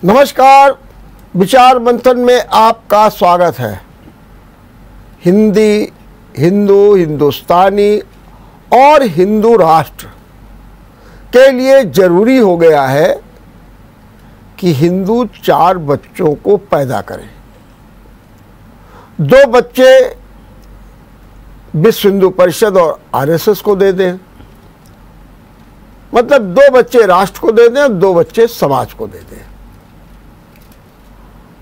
नमस्कार, विचार मंथन में आपका स्वागत है। हिंदी, हिंदू, हिंदुस्तानी और हिंदू राष्ट्र के लिए जरूरी हो गया है कि हिंदू 4 बच्चों को पैदा करें। 2 बच्चे विश्व हिंदू परिषद और आरएसएस को दे दें, मतलब 2 बच्चे राष्ट्र को दे दें और 2 बच्चे समाज को दे दें।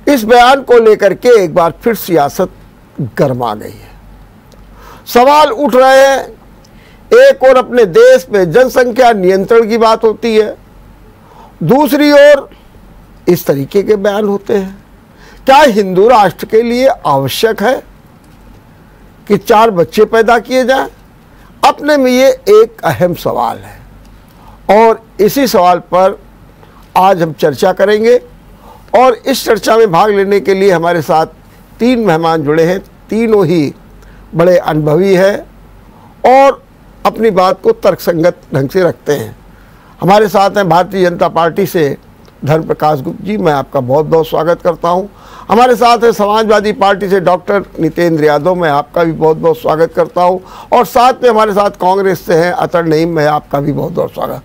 इस बयान को लेकर के एक बार फिर सियासत गर्मा गई है। सवाल उठ रहे हैं, एक ओर अपने देश में जनसंख्या नियंत्रण की बात होती है, दूसरी ओर इस तरीके के बयान होते हैं। क्या हिंदू राष्ट्र के लिए आवश्यक है कि 4 बच्चे पैदा किए जाएं? अपने में ये एक अहम सवाल है और इसी सवाल पर आज हम चर्चा करेंगे। और इस चर्चा में भाग लेने के लिए हमारे साथ 3 मेहमान जुड़े हैं। तीनों ही बड़े अनुभवी हैं और अपनी बात को तर्कसंगत ढंग से रखते हैं। हमारे साथ हैं भारतीय जनता पार्टी से धर्म प्रकाश गुप्ता जी, मैं आपका बहुत बहुत स्वागत करता हूं। हमारे साथ है समाजवादी पार्टी से डॉक्टर नितेंद्र यादव, मैं आपका भी बहुत बहुत स्वागत करता हूं। और साथ में हमारे साथ कांग्रेस से हैं अतर नईम, मैं आपका भी बहुत बहुत स्वागत।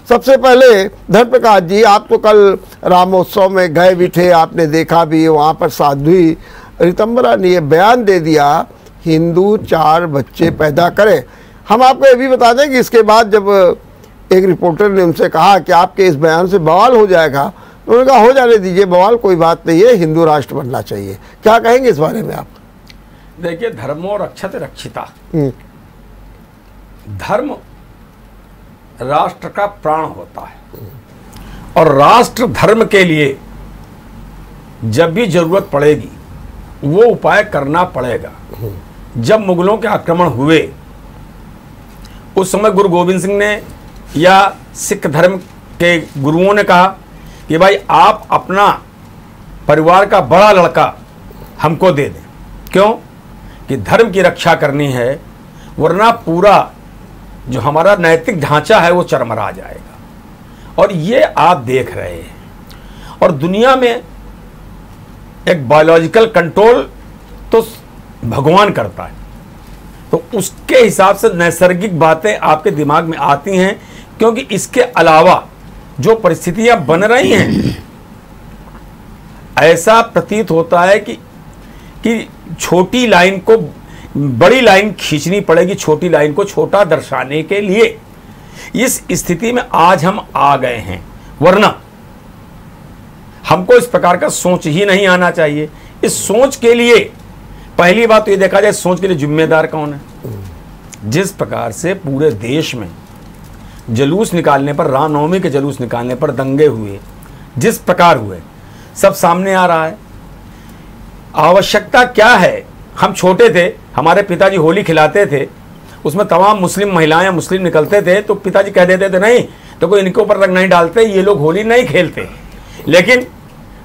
सबसे पहले धर्म प्रकाश जी, आप तो कल रामोत्सव में गए भी थे, आपने देखा भी, वहाँ पर साध्वी ऋतंबरा ने ये बयान दे दिया हिंदू 4 बच्चे पैदा करें। हम आपको ये भी बता दें कि इसके बाद जब एक रिपोर्टर ने उनसे कहा कि आपके इस बयान से बवाल हो जाएगा, तो उन्होंने कहा हो जाने दीजिए, बवाल कोई बात नहीं है, हिंदू राष्ट्र बनना चाहिए। क्या कहेंगे इस बारे में आप? देखिए, धर्मो रक्षते रक्षिता। धर्म राष्ट्र का प्राण होता है और राष्ट्र धर्म के लिए जब भी जरूरत पड़ेगी वो उपाय करना पड़ेगा। जब मुगलों के आक्रमण हुए उस समय गुरु गोविंद सिंह ने या सिख धर्म के गुरुओं ने कहा कि भाई आप अपना परिवार का बड़ा लड़का हमको दे दें। क्यों? कि धर्म की रक्षा करनी है, वरना पूरा जो हमारा नैतिक ढांचा है वो चरमरा जाएगा। और ये आप देख रहे हैं। और दुनिया में एक बायोलॉजिकल कंट्रोल तो भगवान करता है, तो उसके हिसाब से नैसर्गिक बातें आपके दिमाग में आती हैं, क्योंकि इसके अलावा जो परिस्थितियां बन रही हैं, ऐसा प्रतीत होता है कि छोटी लाइन को बड़ी लाइन खींचनी पड़ेगी, छोटी लाइन को छोटा दर्शाने के लिए। इस स्थिति में आज हम आ गए हैं, वरना हमको इस प्रकार का सोच ही नहीं आना चाहिए। इस सोच के लिए पहली बात तो ये देखा जाए, सोच के लिए जिम्मेदार कौन है? जिस प्रकार से पूरे देश में जुलूस निकालने पर, रामनवमी के जुलूस निकालने पर दंगे हुए, जिस प्रकार हुए, सब सामने आ रहा है। आवश्यकता क्या है? हम छोटे थे, हमारे पिताजी होली खिलाते थे, उसमें तमाम मुस्लिम महिलाएं, मुस्लिम निकलते थे, तो पिताजी कह देते थे नहीं तो कोई इनके ऊपर रंग नहीं डालते, ये लोग होली नहीं खेलते। लेकिन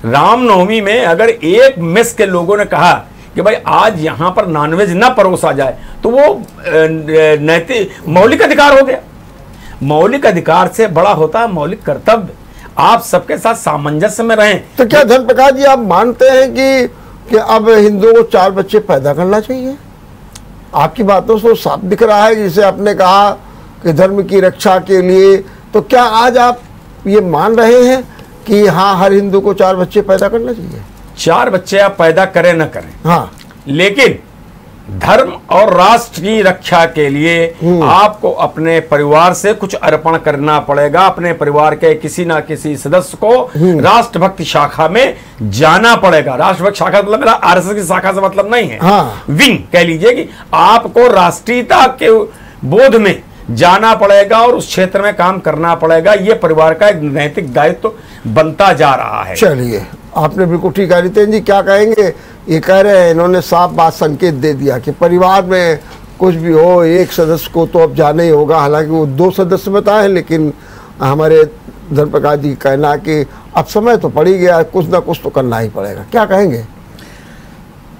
रामनवमी में अगर एक मेस के लोगों ने कहा कि भाई आज यहां पर नॉनवेज ना परोसा जाए, तो वो नैतिक मौलिक अधिकार हो गया। मौलिक अधिकार से बड़ा होता है मौलिक कर्तव्य। आप सबके साथ सामंजस्य में रहें। तो क्या धर्म प्रकाश जी आप मानते हैं कि अब हिंदुओं को 4 बच्चे पैदा करना चाहिए? आपकी बातों से साफ दिख रहा है, जिसे आपने कहा कि धर्म की रक्षा के लिए, तो क्या आज आप ये मान रहे हैं कि हाँ, हर हिंदू को 4 बच्चे पैदा करना चाहिए? 4 बच्चे आप पैदा करें न करें, हाँ, लेकिन धर्म और राष्ट्र की रक्षा के लिए आपको अपने परिवार से कुछ अर्पण करना पड़ेगा। अपने परिवार के किसी ना किसी सदस्य को राष्ट्रभक्ति शाखा में जाना पड़ेगा। राष्ट्रभक्त शाखा मतलब मेरा आरएसएस की शाखा से मतलब नहीं है, हाँ, विंग कह लीजिए। कि आपको राष्ट्रीयता के बोध में जाना पड़ेगा और उस क्षेत्र में काम करना पड़ेगा। ये परिवार का एक नैतिक दायित्व बनता जा रहा है। चलिए, आपने बिल्कुल ठीक है। नितिन जी क्या कहेंगे? ये कह रहे हैं, इन्होंने साफ बात संकेत दे दिया कि परिवार में कुछ भी हो, एक सदस्य को तो अब जाना ही होगा। हालांकि वो 2 सदस्य बताए हैं, लेकिन हमारे धर्म प्रकाश जी कहना कि अब समय तो पड़ ही गया, कुछ ना कुछ तो करना ही पड़ेगा। क्या कहेंगे?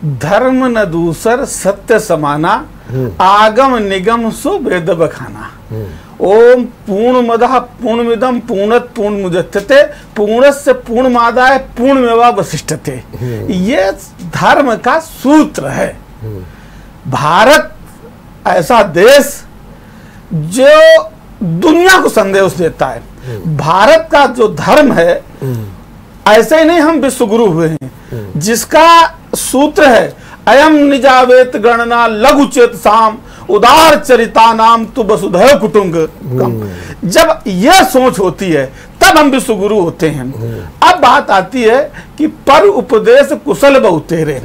धर्म न दूसर सत्य समाना, आगम निगम सो वेद बखाना। ओम पूर्णमदः पूर्णमिदं पूर्णत पूर्णमुदच्यते पूर्णस्य पूर्णमादाय पूर्णमेवावशिष्यते। ये धर्म का सूत्र है। भारत ऐसा देश जो दुनिया को संदेश देता है। भारत का जो धर्म है, ऐसे ही नहीं हम विश्वगुरु हुए हैं, जिसका सूत्र है अयम निजावेत गणना लघु चेत साम उदार चरिता नाम तु वसुधैव कुटुंबकम। जब यह सोच होती है तब हम विश्वगुरु होते हैं। अब बात आती है कि पर उपदेश कुशल बहुतेरे।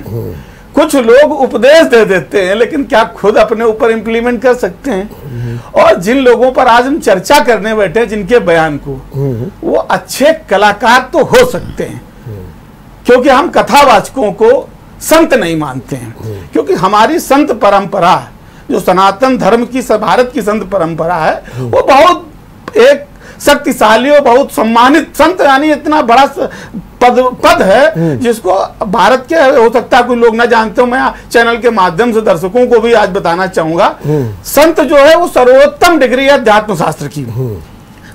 कुछ लोग उपदेश दे देते हैं, लेकिन क्या खुद अपने ऊपर इंप्लीमेंट कर सकते हैं? और जिन लोगों पर आज हम चर्चा करने बैठे हैं, जिनके बयान को, वो अच्छे कलाकार तो हो सकते हैं, क्योंकि हम कथावाचकों को संत नहीं मानते हैं। क्योंकि हमारी संत परंपरा, जो सनातन धर्म की, भारत की संत परंपरा है, वो बहुत एक शक्तिशाली और बहुत सम्मानित संत, यानी इतना बड़ा पद है जिसको भारत के, हो सकता है कोई लोग ना जानते हो, मैं चैनल के माध्यम से दर्शकों को भी आज बताना चाहूंगा। संत जो है वो सर्वोत्तम डिग्री है अध्यात्म शास्त्र की।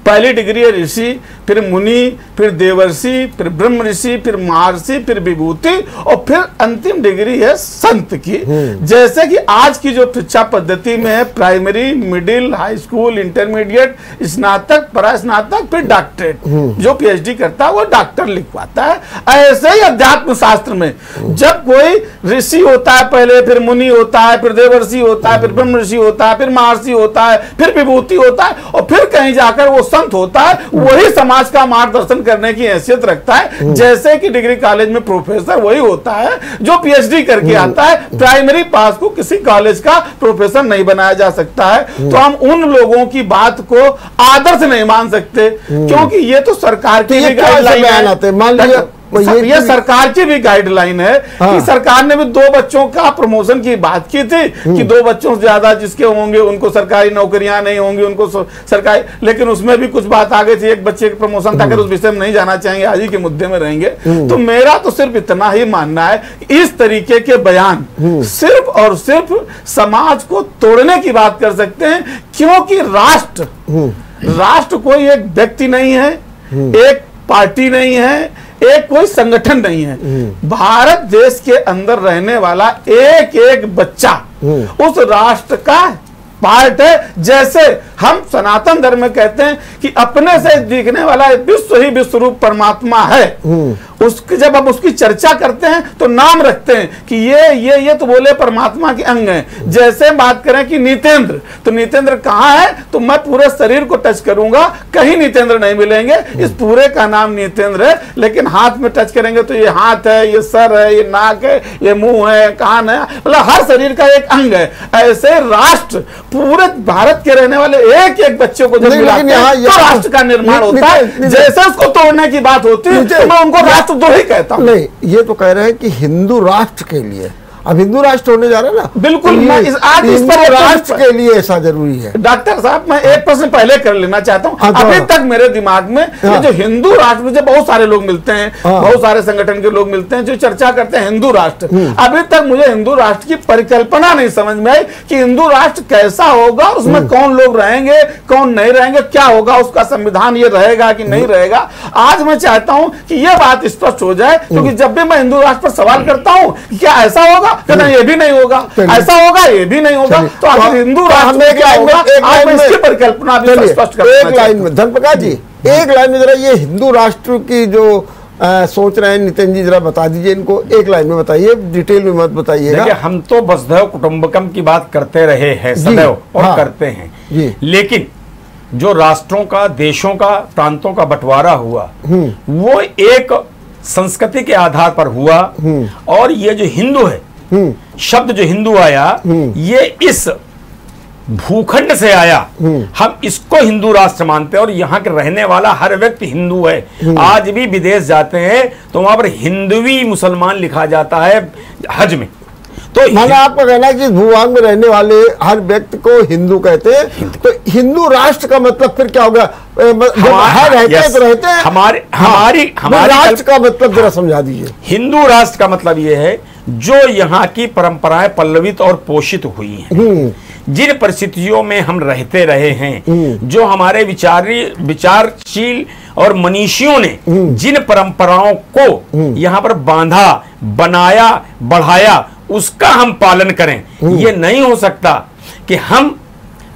पहली डिग्री है ऋषि, फिर मुनि, फिर देवर्षि, फिर ब्रह्म ऋषि, फिर महर्षि, फिर विभूति, और फिर अंतिम डिग्री है संत की। जैसे कि आज की जो शिक्षा पद्धति में है, primary, middle, high school, intermediate, स्नातक, परास्नातक, फिर डॉक्टरेट। जो पीएचडी करता है वो डॉक्टर लिखवाता है। ऐसे ही अध्यात्म शास्त्र में जब कोई ऋषि होता है पहले, फिर मुनि होता है, फिर देवर्षि होता है, फिर ब्रह्म ऋषि होता है, फिर महर्षि होता है, फिर विभूति होता है, और फिर कहीं जाकर वो संत होता है। वही समाज का मार्गदर्शन करने की हैसियत रखता है। जैसे कि डिग्री कॉलेज में प्रोफेसर वही होता है जो पीएचडी करके आता है। प्राइमरी पास को किसी कॉलेज का प्रोफेसर नहीं बनाया जा सकता है। तो हम उन लोगों की बात को आदर्श नहीं मान सकते, क्योंकि ये तो सरकार की गाइडलाइन है। ये सरकार की भी गाइडलाइन है कि सरकार ने भी 2 बच्चों का प्रमोशन की बात की थी कि 2 बच्चों से ज्यादा जिसके होंगे उनको सरकारी नौकरियां नहीं होंगी, उनको सरकारी, लेकिन उसमें भी कुछ बात आ गई थी, एक बच्चे का प्रमोशन था। अगर उस विषय में नहीं जाना चाहेंगे, आज ही के मुद्दे में रहेंगे। तो मेरा तो सिर्फ इतना ही मानना है, इस तरीके के बयान सिर्फ और सिर्फ समाज को तोड़ने की बात कर सकते हैं। क्योंकि राष्ट्र कोई एक व्यक्ति नहीं है, एक पार्टी नहीं है, एक कोई संगठन नहीं है। भारत देश के अंदर रहने वाला एक एक बच्चा उस राष्ट्र का पार्ट है। जैसे हम सनातन धर्म में कहते हैं कि अपने से दिखने वाला विश्व ही विश्वरूप परमात्मा है। उसकी जब हम उसकी चर्चा करते हैं तो नाम रखते हैं कि ये तो बोले परमात्मा के अंग हैं। जैसे बात करें कि नितेंद्र, तो नितेंद्र कहाँ है, तो मैं पूरे शरीर को टच करूंगा, कहीं नितेंद्र नहीं मिलेंगे। इस पूरे का नाम नितेंद्र है, लेकिन हाथ में टच करेंगे तो ये हाथ है, ये सर है, ये नाक है, ये मुंह है, कान है, मतलब हर शरीर का एक अंग है। ऐसे राष्ट्र पूरे भारत के रहने वाले एक एक बच्चे को जब मिलाते हैं तो राष्ट्र का निर्माण होता है। जैसे उसको तोड़ने की बात होती है तो मैं उनको राष्ट्र दो ही कहता हूं। नहीं, ये तो कह रहे हैं कि हिंदू राष्ट्र के लिए, अब हिंदू राष्ट्र होने जा रहा है ना, बिल्कुल। मैं आज इस पर राष्ट्र के लिए ऐसा जरूरी है। डॉक्टर साहब, मैं एक प्रश्न पहले कर लेना चाहता हूं। अभी तक मेरे दिमाग में ये जो हिंदू राष्ट्र, मुझे बहुत सारे लोग मिलते हैं, बहुत सारे संगठन के लोग मिलते हैं जो चर्चा करते हैं हिंदू राष्ट्र। अभी तक मुझे हिंदू राष्ट्र की परिकल्पना नहीं समझ में आई कि हिंदू राष्ट्र कैसा होगा, उसमें कौन लोग रहेंगे, कौन नहीं रहेंगे, क्या होगा, उसका संविधान ये रहेगा कि नहीं रहेगा। आज मैं चाहता हूं कि यह बात स्पष्ट हो जाए, क्योंकि जब भी मैं हिंदू राष्ट्र पर सवाल करता हूं क्या ऐसा होगा, कहना ये भी नहीं होगा, ऐसा होगा, ये भी नहीं होगा, तो आखिर हिंदू राष्ट्र में क्या होगा, आज मैं इसकी परिकल्पना भी स्पष्ट करना चाहता हूं। एक लाइन में धनप्रकाश जी, एक लाइन में जरा ये हिंदू राष्ट्र की जो सोच रहे हैं नितिन जी, जरा बता दीजिए इनको, एक लाइन में बताइए, डिटेल में मत बताइएगा। देखिए, हम तो वसुधैव कुटुंबकम की बात करते रहे हैं सदैव और करते हैं, लेकिन जो राष्ट्रों का, देशों का, प्रांतों का बंटवारा हुआ वो एक संस्कृति के आधार पर हुआ। और ये जो हिंदू है, शब्द जो हिंदू आया, ये इस भूखंड से आया। हम इसको हिंदू राष्ट्र मानते हैं और यहाँ के रहने वाला हर व्यक्ति हिंदू है। आज भी विदेश जाते हैं तो वहां पर हिंदुवी मुसलमान लिखा जाता है हज में। तो माना आपका कहना है कि भूभाग में रहने वाले हर व्यक्ति को हिंदू कहते हैं, तो हिंदू राष्ट्र का मतलब फिर क्या होगा? रहते हैं तो रहते हैं, हमारी राष्ट्र का मतलब जरा समझा दीजिए। हिंदू राष्ट्र का मतलब यह है जो यहाँ की परंपराएं पल्लवित और पोषित हुई हैं, जिन परिस्थितियों में हम रहते रहे हैं, जो हमारे विचारशील और मनीषियों ने जिन परंपराओं को यहाँ पर बांधा, बनाया, बढ़ाया, उसका हम पालन करें। ये नहीं हो सकता कि हम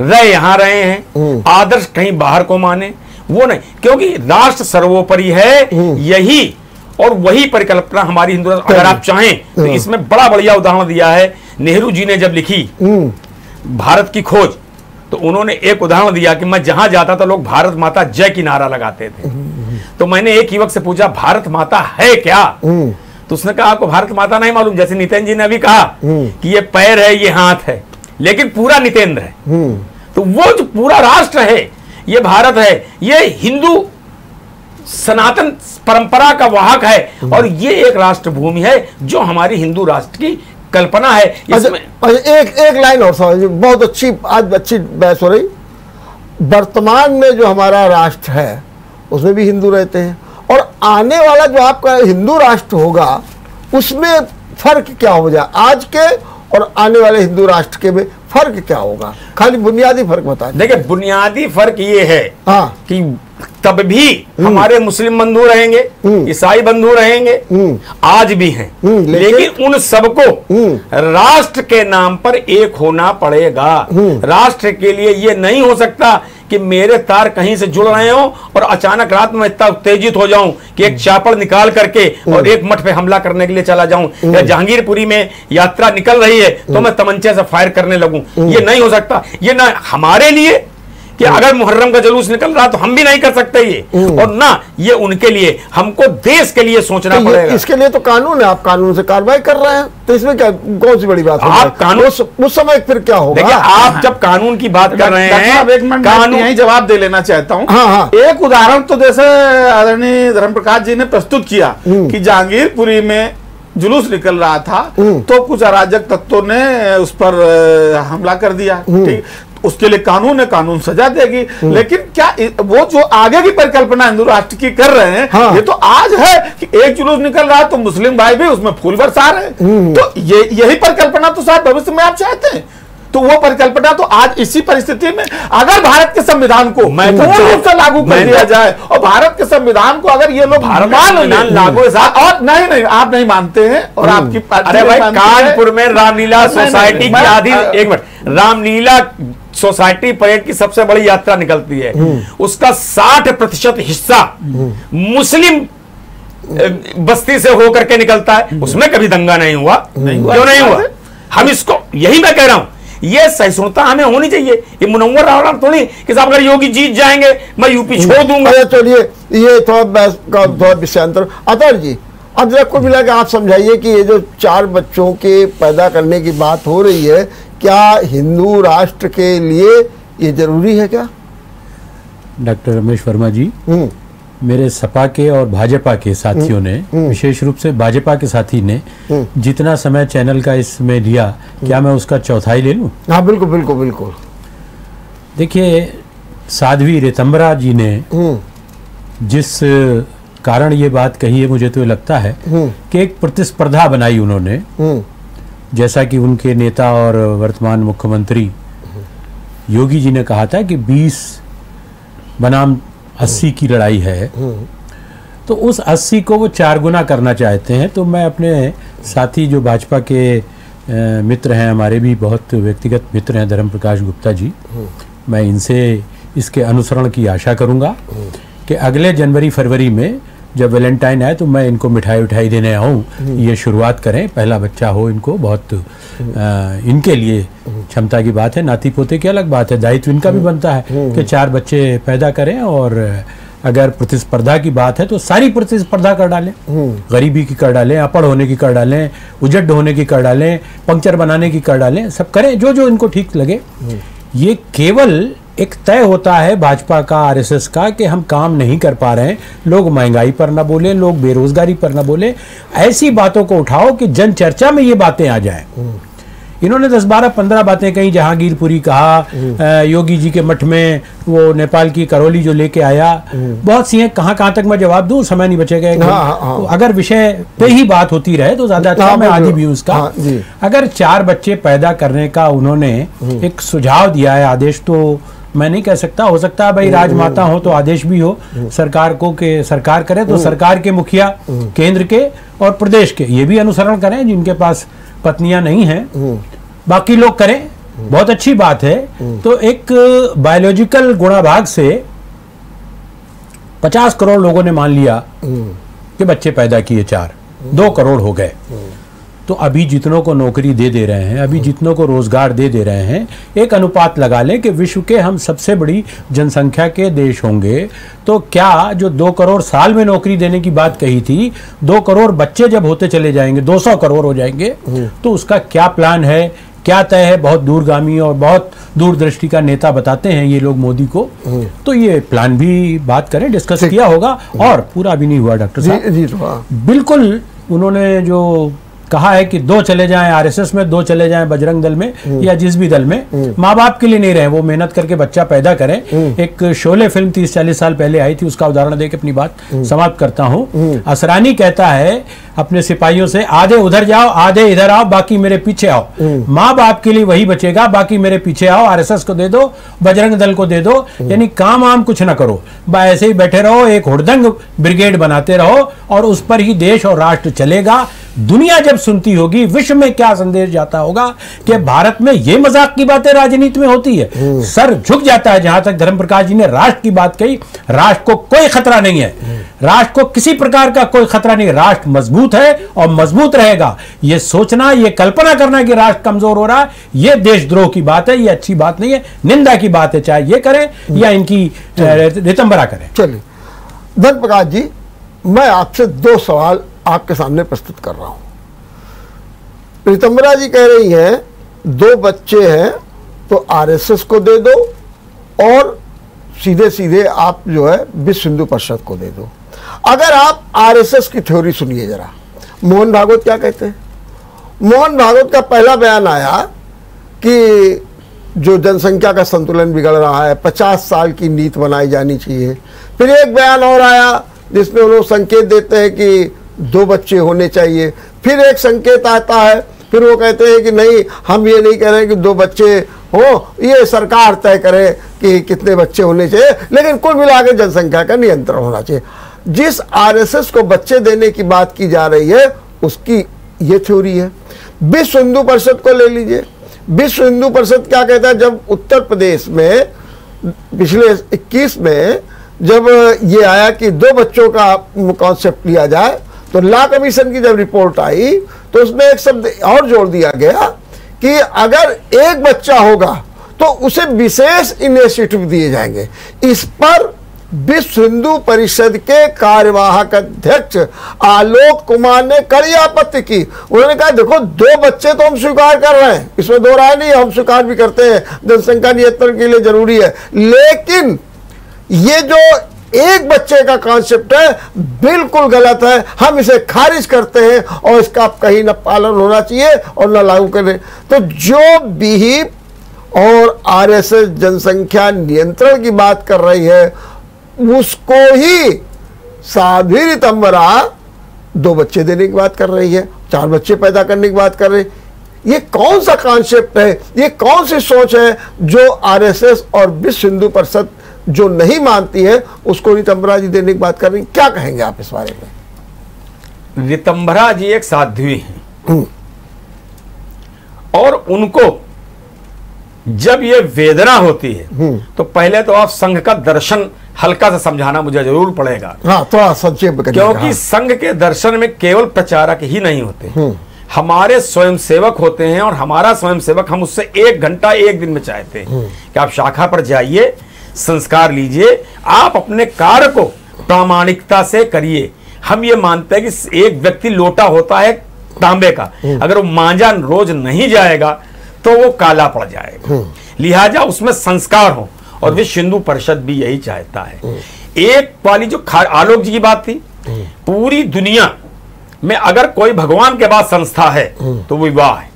यहाँ रहे हैं, आदर्श कहीं बाहर को माने, वो नहीं, क्योंकि राष्ट्र सर्वोपरि है, यही और वही परिकल्पना हमारी हिंदू। अगर आप चाहें तो इसमें बड़ा बढ़िया उदाहरण दिया है नेहरू जी ने, जब लिखी भारत की खोज, तो उन्होंने एक उदाहरण दिया कि मैं जहां जाता था लोग भारत माता जय की नारा लगाते थे। तो मैंने एक युवक से पूछा भारत माता है क्या, तो उसने कहा आपको भारत माता नहीं मालूम। जैसे नितिन जी ने अभी कहा कि ये पैर है, ये हाथ है, लेकिन पूरा नितेंद्र है। तो वो जो पूरा राष्ट्र है, ये भारत है, ये हिंदू सनातन परंपरा का वाहक है, और ये एक राष्ट्र भूमि है जो हमारी हिंदू राष्ट्र की कल्पना है। इसमें एक लाइन और समझ, बहुत अच्छी, आज अच्छी बहस हो रही। वर्तमान में जो हमारा राष्ट्र है उसमें भी हिंदू रहते हैं, और आने वाला जो आपका हिंदू राष्ट्र होगा उसमें फर्क क्या हो जाए, आज के और आने वाले हिंदू राष्ट्र के में फर्क क्या होगा? खाली बुनियादी फर्क बता दीजिए। देखिए, बुनियादी फर्क ये है कि तब भी हमारे मुस्लिम बंधु रहेंगे, ईसाई बंधु रहेंगे, आज भी हैं, लेकिन उन सबको राष्ट्र के नाम पर एक होना पड़ेगा। राष्ट्र के लिए ये नहीं हो सकता कि मेरे तार कहीं से जुड़ रहे हो और अचानक रात में इतना उत्तेजित हो जाऊं कि एक चापड़ निकाल करके और एक मठ पे हमला करने के लिए चला जाऊं, या जहांगीरपुरी में यात्रा निकल रही है तो मैं तमंचे से फायर करने लगूं। ये नहीं हो सकता। ये ना हमारे लिए कि अगर मुहर्रम का जुलूस निकल रहा तो हम भी नहीं कर सकते ये, और ना ये उनके लिए। हमको देश के लिए सोचना पड़ेगा। इसके लिए तो कानून है, आप कानून से कार्रवाई कर रहे हैं, तो इसमें क्या कौन सी बड़ी बात है? आप कानून उस समय फिर क्या होगा? देखिए, आप जब कानून की बात कर रहे हैं, कानून यही जवाब दे लेना चाहता हूँ। एक उदाहरण तो जैसे आदरणीय धर्मप्रकाश जी ने प्रस्तुत किया कि जहांगीरपुरी में जुलूस निकल रहा था तो कुछ अराजक तत्वों ने उस पर हमला कर दिया, ठीक, उसके लिए कानून है, कानून सजा देगी। लेकिन क्या वो जो आगे की परिकल्पना हिंदू राष्ट्र की कर रहे हैं, ये तो आज है कि एक जुलूस निकल रहा है तो मुस्लिम भाई भी उसमें फूल बरसा रहे हैं। तो यही परिकल्पना तो शायद भविष्य में आप चाहते हैं। तो वो परिकल्पना तो आज इसी परिस्थिति में अगर भारत के संविधान को पूर्ण रूप से लागू कर दिया जाए, और भारत के संविधान को अगर ये लोग लागू, और नहीं आप नहीं मानते हैं, और आपकी अरे भाई, कानपुर में रामलीला सोसाइटी की आधी, एक मिनट, रामलीला सोसाइटी परेड की सबसे बड़ी यात्रा निकलती है, उसका 60% हिस्सा मुस्लिम बस्ती से होकर के निकलता है। उसमें कभी दंगा नहीं हुआ, क्यों नहीं हुआ? हम इसको, यही मैं कह रहा हूं, ये सहिष्णुता हमें होनी चाहिए। ये मुनव्वर रावण थोड़ी कि साहब अगर योगी जीत जाएंगे मैं यूपी छोड़ दूंगा। चलिए, ये थोड़ा विषयांतर। अतुल जी, अब जरा कुल मिला के आप समझाइए कि ये जो 4 बच्चों के पैदा करने की बात हो रही है, क्या हिंदू राष्ट्र के लिए ये जरूरी है क्या? डॉक्टर रमेश वर्मा जी, मेरे सपा के और भाजपा के साथियों ने, विशेष रूप से भाजपा के साथी ने जितना समय चैनल का इसमें लिया, क्या मैं उसका चौथाई ले लूं? हाँ, बिल्कुल बिल्कुल बिल्कुल। देखिए, साध्वी रितंबरा जी ने जिस कारण ये बात कही है, मुझे तो लगता है कि एक प्रतिस्पर्धा बनाई उन्होंने, जैसा कि उनके नेता और वर्तमान मुख्यमंत्री योगी जी ने कहा था कि 20 बनाम 80 की लड़ाई है, तो उस 80 को वो 4 गुना करना चाहते हैं। तो मैं अपने साथी जो भाजपा के मित्र हैं, हमारे भी बहुत व्यक्तिगत मित्र हैं, धर्मप्रकाश गुप्ता जी, मैं इनसे इसके अनुसरण की आशा करूंगा कि अगले जनवरी फरवरी में जब वैलेंटाइन आए तो मैं इनको मिठाई देने आऊँ, ये शुरुआत करें, पहला बच्चा हो इनको, बहुत इनके लिए क्षमता की बात है। नाती पोते की अलग बात है, दायित्व इनका भी बनता है कि 4 बच्चे पैदा करें, और अगर प्रतिस्पर्धा की बात है तो सारी प्रतिस्पर्धा कर डालें, गरीबी की कर डालें, अपड़ होने की कर डालें, उजड़ होने की कर डालें, पंक्चर बनाने की कर डालें, सब करें जो जो इनको ठीक लगे। ये केवल एक तय होता है भाजपा का, आरएसएस का, कि हम काम नहीं कर पा रहे हैं, लोग महंगाई पर ना बोले, लोग बेरोजगारी पर ना बोले, ऐसी बातों को उठाओ कि जन चर्चा में ये बातें आ जाएं। इन्होंने 10-12-15 बातें कही, जहांगीरपुरी कहा, योगी जी के मठ में वो नेपाल की करौली जो लेके आया, बहुत सी हैं, कहाँ तक मैं जवाब दूं, समय नहीं बचेगा। तो अगर विषय पे ही बात होती रहे तो ज्यादा अच्छा, मैं आदि भी हूं उसका। अगर 4 बच्चे पैदा करने का उन्होंने एक सुझाव दिया है, आदेश तो मैं नहीं कह सकता, हो सकता है भाई राजमाता हो तो आदेश भी हो सरकार को कि सरकार करे, तो सरकार के मुखिया केंद्र के और प्रदेश के ये भी अनुसरण करें, जिनके पास पत्नियां नहीं हैं, बाकी लोग करें, बहुत अच्छी बात है। तो एक बायोलॉजिकल गुणाभाग से 50 करोड़ लोगों ने मान लिया कि बच्चे पैदा किए, 2 करोड़ हो गए। तो अभी जितनों को नौकरी दे रहे हैं, अभी जितनों को रोजगार दे रहे हैं, एक अनुपात लगा लें कि विश्व के हम सबसे बड़ी जनसंख्या के देश होंगे, तो क्या जो 2 करोड़ साल में नौकरी देने की बात कही थी, 2 करोड़ बच्चे जब होते चले जाएंगे, 200 करोड़ हो जाएंगे, तो उसका क्या प्लान है, क्या तय है? बहुत दूरगामी और बहुत दूरदृष्टि का नेता बताते हैं ये लोग मोदी को, तो ये प्लान भी बात करें, डिस्कस किया होगा। और पूरा भी नहीं हुआ डॉक्टर साहब, बिल्कुल उन्होंने जो कहा है कि 2 चले जाएं आरएसएस में, 2 चले जाएं बजरंग दल में या जिस भी दल में, माँ बाप के लिए नहीं रहे, वो मेहनत करके बच्चा पैदा करें। एक शोले फिल्म 30-40 साल पहले आई थी, उसका उदाहरण देके अपनी बात समाप्त करता हूँ। असरानी कहता है अपने सिपाहियों से, आधे उधर जाओ, आधे इधर आओ, बाकी मेरे पीछे आओ। माँ बाप के लिए वही बचेगा, बाकी मेरे पीछे आओ, आरएसएस को दे दो, बजरंग दल को दे दो, यानी काम आम कुछ ना करो, ऐसे ही बैठे रहो, एक हुड़दंग ब्रिगेड बनाते रहो और उस पर ही देश और राष्ट्र चलेगा। दुनिया जब सुनती होगी, विश्व में क्या संदेश जाता होगा कि भारत में ये मजाक की बातें राजनीति में होती है। सर झुक जाता है। जहां तक धर्म प्रकाश जी ने राष्ट्र की बात कही, राष्ट्र को कोई खतरा नहीं है, राष्ट्र को किसी प्रकार का कोई खतरा नहीं है, राष्ट्र मजबूत है और मजबूत रहेगा। ये सोचना, ये कल्पना करना कि राष्ट्र कमजोर हो रहा है, ये देशद्रोह की बात है, ये अच्छी बात नहीं है, निंदा की बात है, चाहे ये करें या इनकी रितंबरा करें। चलिए धर्म प्रकाश जी, मैं आपसे 2 सवाल आपके सामने प्रस्तुत कर रहा हूं। रितंबरा जी कह रही हैं 2 बच्चे हैं तो आरएसएस को दे दो और सीधे सीधे आप जो है विश्व हिंदू परिषद को दे दो। अगर आप आरएसएस की थ्योरी सुनिए जरा, मोहन भागवत क्या कहते हैं। मोहन भागवत का पहला बयान आया कि जो जनसंख्या का संतुलन बिगड़ रहा है, 50 साल की नीति बनाई जानी चाहिए। फिर एक बयान और आया जिसमें वो लोग संकेत देते हैं कि 2 बच्चे होने चाहिए। फिर एक संकेत आता है, फिर वो कहते हैं कि नहीं, हम ये नहीं कह रहे कि 2 बच्चे हो, ये सरकार तय करे कि कितने बच्चे होने चाहिए, लेकिन कुल मिलाकर जनसंख्या का नियंत्रण होना चाहिए। जिस आरएसएस को बच्चे देने की बात की जा रही है उसकी ये थ्योरी है। विश्व हिंदू परिषद को ले लीजिए। विश्व हिंदू परिषद क्या कहता है, जब उत्तर प्रदेश में पिछले 21 में जब ये आया कि 2 बच्चों का कॉन्सेप्ट लिया जाए, तो लॉ कमीशन की जब रिपोर्ट आई तो उसमें एक शब्द और जोड़ दिया गया कि अगर एक बच्चा होगा तो उसे विशेष इनिशिएटिव दिए जाएंगे। इस पर विश्व हिंदू परिषद के कार्यवाहक अध्यक्ष आलोक कुमार ने कड़ी आपत्ति की। उन्होंने कहा देखो 2 बच्चे तो हम स्वीकार कर रहे हैं, इसमें 2 राय नहीं, हम स्वीकार भी करते हैं, जनसंख्या नियंत्रण के लिए जरूरी है, लेकिन ये जो एक बच्चे का कॉन्सेप्ट है बिल्कुल गलत है, हम इसे खारिज करते हैं और इसका कहीं न पालन होना चाहिए और न लागू करें। तो जो विहिप और आरएसएस जनसंख्या नियंत्रण की बात कर रही है उसको ही साध्वी रितंबरा 2 बच्चे देने की बात कर रही है, 4 बच्चे पैदा करने की बात कर रही है। ये कौन सा कॉन्सेप्ट है, ये कौन सी सोच है जो आरएसएस और विश्व हिंदू परिषद जो नहीं मानती है उसको रितंबरा जी देने की बात कर रही हैं? क्या कहेंगे आप इस बारे में? रितंबरा जी एक साध्वी हैं और उनको जब ये वेदना होती है तो पहले तो आप संघ का दर्शन हल्का सा समझाना मुझे जरूर पड़ेगा। हाँ, थोड़ा संक्षेप में, क्योंकि संघ के दर्शन में केवल प्रचारक ही नहीं होते, हमारे स्वयंसेवक होते हैं और हमारा स्वयंसेवक हम उससे 1 घंटा 1 दिन में चाहते हैं कि आप शाखा पर जाइए, संस्कार लीजिए, आप अपने कार्य को प्रामाणिकता से करिए। हम ये मानते हैं कि एक व्यक्ति लोटा होता है तांबे का, अगर वो मांझा रोज नहीं जाएगा तो वो काला पड़ जाएगा, लिहाजा उसमें संस्कार हो, और विश्व हिंदू परिषद भी यही चाहता है। एक वाली जो आलोक जी की बात थी, पूरी दुनिया में अगर कोई भगवान के बाद संस्था है तो वो विवाह है।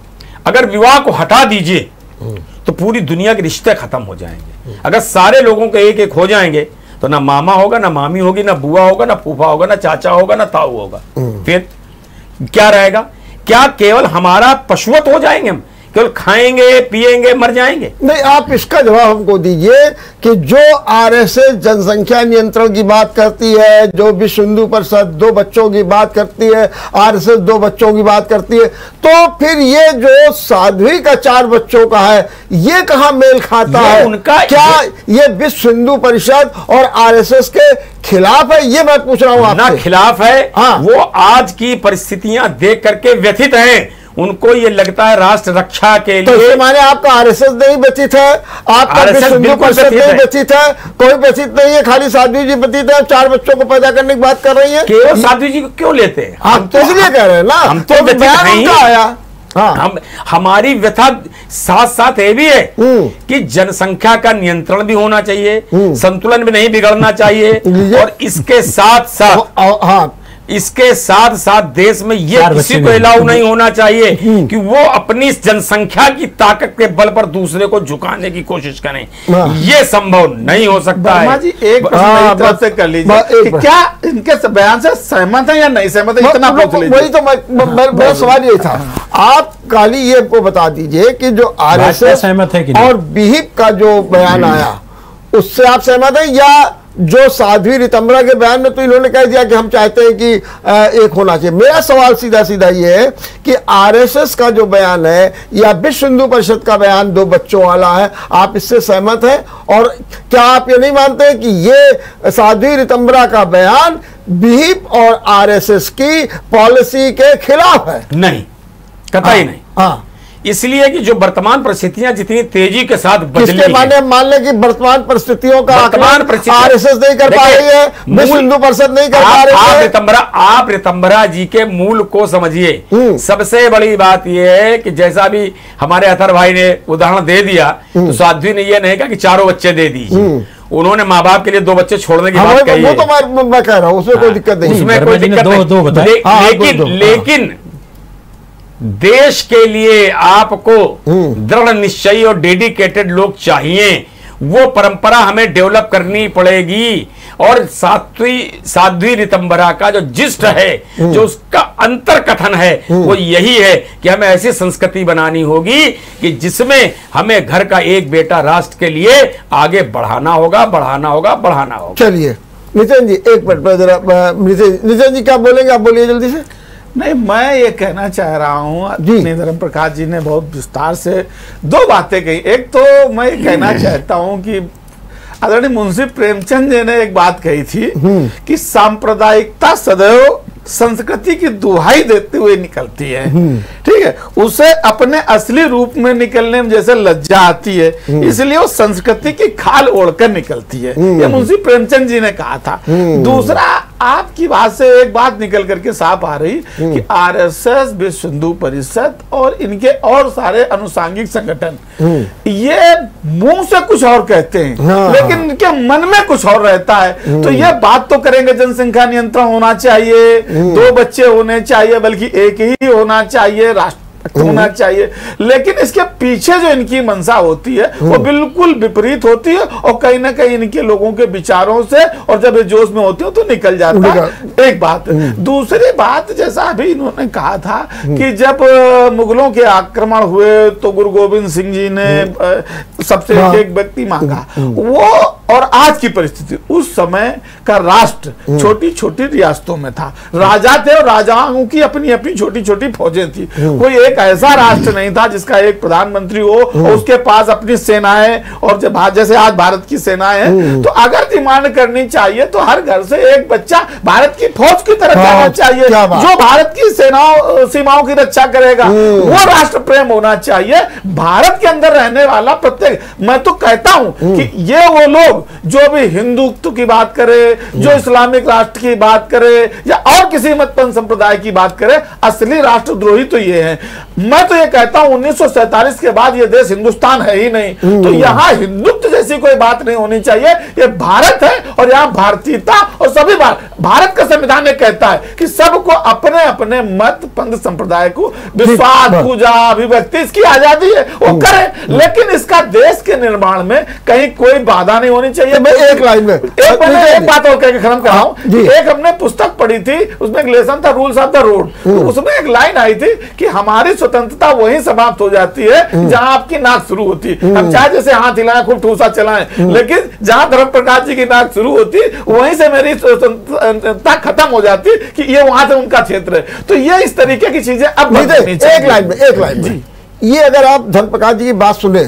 अगर विवाह को हटा दीजिए तो पूरी दुनिया के रिश्ते खत्म हो जाएंगे। अगर सारे लोगों के एक एक हो जाएंगे तो ना मामा होगा, ना मामी होगी, ना बुआ होगा, ना फूफा होगा, ना चाचा होगा, ना ताऊ होगा। फिर क्या रहेगा? क्या केवल हमारा पशुवत हो जाएंगे हम? केवल खाएंगे पिएंगे मर जाएंगे? नहीं, आप इसका जवाब हमको दीजिए कि जो आरएसएस जनसंख्या नियंत्रण की बात करती है, जो विश्व हिंदू परिषद 2 बच्चों की बात करती है, आरएसएस 2 बच्चों की बात करती है, तो फिर ये जो साध्वी का 4 बच्चों का है, ये कहां मेल खाता है? उनका क्या ये विश्व हिंदू परिषद और आरएसएस के खिलाफ है? ये मैं पूछ रहा हूं आपसे। ना खिलाफ है। हाँ। वो आज की परिस्थितियां देख करके व्यथित हैं। उनको ये लगता है राष्ट्र रक्षा के तो लिए। इसके माने आपका आरएसएस नहीं व्यथित है, आपका विश्व हिंदू परिषद नहीं व्यथित है, कोई व्यथित नहीं है, खाली साध्वी जी व्यथित है। 4 बच्चों को पैदा करने की बात कर रही है। केवल साध्वी जी को क्यों लेते हैं? हम तो इसलिए कह रहे हैं ना, हम तो व्यथित नहीं आया। हाँ। हम हमारी व्यथा साथ साथ ये भी है कि जनसंख्या का नियंत्रण भी होना चाहिए, संतुलन भी नहीं बिगड़ना चाहिए, और इसके साथ साथ देश में ये किसी को अलाउ नहीं होना चाहिए कि वो अपनी जनसंख्या की ताकत के बल पर दूसरे को झुकाने की कोशिश करें। ये संभव नहीं हो सकता है। जी एक प्रश्न तरफ से कर लीजिए कि क्या इनके बयान से सहमत है या नहीं सहमत है? इतना पूछ लीजिए। वही तो मेरा सवाल ये था। आप काली ये को बता दीजिए कि जो आरएसएस सहमत है कि और विहिप का जो बयान आया उससे आप सहमत हैं, या जो साध्वी रितंबरा के बयान में तो इन्होंने कह दिया कि हम चाहते हैं कि एक होना चाहिए? मेरा सवाल सीधा सीधा ये है कि आरएसएस का जो बयान है या विश्व हिंदू परिषद का बयान 2 बच्चों वाला है, आप इससे सहमत हैं? और क्या आप ये नहीं मानते कि ये साध्वी रितंबरा का बयान विहिप और आरएसएस की पॉलिसी के खिलाफ है? नहीं, कतई नहीं। हाँ, इसलिए कि जो वर्तमान परिस्थितियां जितनी तेजी के साथ बदली किसके माने मान लें कि वर्तमान परिस्थितियों का आरएसएस नहीं कर पा रही है, विश्व हिंदू परिषद नहीं कर पा रही है। आप रितंबरा जी के मूल को समझिए। सबसे बड़ी बात यह है कि जैसा भी हमारे अतर भाई ने उदाहरण दे दिया, तो साध्वी ने यह नहीं कहा कि 4 बच्चे दे दीजिए, उन्होंने माँ बाप के लिए 2 बच्चे छोड़ने की बात कही है। वो तो मैं कह रहा हूं, उसमें कोई दिक्कत नहीं, उसमें कोई दिक्कत नहीं। लेकिन देश के लिए आपको दृढ़ निश्चयी और डेडिकेटेड लोग चाहिए। वो परंपरा हमें डेवलप करनी पड़ेगी। और साध्वी रितंबरा का जो जिस्ट है, जो उसका अंतर कथन है, वो यही है कि हमें ऐसी संस्कृति बनानी होगी कि जिसमें हमें घर का एक बेटा राष्ट्र के लिए आगे बढ़ाना होगा, बढ़ाना होगा, बढ़ाना होगा। चलिए नितिन जी, एक मिनट जरा, नितिन जी क्या बोलेंगे? आप बोलिए जल्दी से। नहीं, मैं ये कहना चाह रहा हूँ, अपने धर्म प्रकाश जी ने बहुत विस्तार से 2 बातें कही। एक तो मैं ये कहना चाहता हूँ कि आदरणीय मुंशी प्रेमचंद जी ने एक बात कही थी कि सांप्रदायिकता सदैव संस्कृति की दुहाई देते हुए निकलती है। ठीक है, उसे अपने असली रूप में निकलने में जैसे लज्जा आती है, इसलिए वो संस्कृति की खाल ओढ़कर निकलती है। ये मुंशी प्रेमचंद जी ने कहा था। दूसरा, आपकी बात से एक बात निकल करके साफ आ रही कि आरएसएस, विश्व हिंदू परिषद और इनके और सारे अनुसांगिक संगठन ये मुंह से कुछ और कहते हैं, लेकिन इनके मन में कुछ और रहता है। तो ये बात तो करेंगे जनसंख्या नियंत्रण होना चाहिए, 2 बच्चे होने चाहिए, बल्कि एक ही होना चाहिए, राष्ट्र होना चाहिए, लेकिन इसके पीछे जो इनकी मंशा होती है वो बिल्कुल विपरीत होती है और कहीं ना कहीं इनके लोगों के विचारों से, और जब ये जोश में होते हो तो निकल जाता है। एक बात। दूसरी बात, जैसा अभी इन्होंने कहा था कि जब मुगलों के आक्रमण हुए तो गुरु गोविंद सिंह जी ने सबसे एक व्यक्ति मांगा, वो और आज की परिस्थिति, उस समय का राष्ट्र छोटी छोटी रियासतों में था, राजा थे और राजाओं की अपनी अपनी छोटी छोटी फौजें थी। कोई एक ऐसा राष्ट्र नहीं था जिसका एक प्रधानमंत्री हो और उसके पास अपनी सेनाएं, और जब जैसे आज भारत की सेनाएं हैं, तो अगर डिमांड करनी चाहिए तो हर घर से एक बच्चा भारत की फौज की तरफ जाना चाहिए, जो भारत की सीमाओं की रक्षा करेगा। वो राष्ट्र प्रेम होना चाहिए भारत के अंदर रहने वाला प्रत्येक। मैं तो कहता हूं कि ये वो लोग जो भी हिंदुत्व की बात करे, जो इस्लामिक राष्ट्र की बात करे, या और किसी मतपंथ संप्रदाय की बात करे, असली राष्ट्रद्रोही तो ये है। मैं तो ये कहता हूं 1947 के बाद ये देश हिंदुस्तान है ही नहीं, तो यहां हिंदुत्व जैसी ऐसी कोई बात नहीं होनी चाहिए। ये भारत है और यहाँ भारतीयता और सभी भारत का संविधान ये कहता है कि सबको अपने अपने मत पंथ संप्रदाय को विश्वास, पूजा, अभिव्यक्ति, इसकी आजादी है, वो करें, लेकिन इसका देश के निर्माण में कहीं कोई बाधा नहीं होनी चाहिए। मैं एक लाइन में एक बात और कह के खत्म कर रहा हूं। एक हमने पुस्तक पढ़ी थी, उसमें एक लेसन था रूल्स ऑफ द रोड, तो उसमें एक लाइन आई थी कि हमारी स्वतंत्रता वहीं समाप्त हो जाती है जहां आपकी नाक शुरू होती है। हम चाहे जैसे हाथ हिलाएं, खूब ठूसा चलाएं, लेकिन जहां धर्म प्रकाश जी की नाक शुरू होती वहीं से मेरी स्वतंत्रता खत्म हो जाती कि ये वहां से उनका क्षेत्र है। तो ये इस तरीके की चीजें अब एक लाइन में ये अगर आप धर्म प्रकाश जी की बात सुने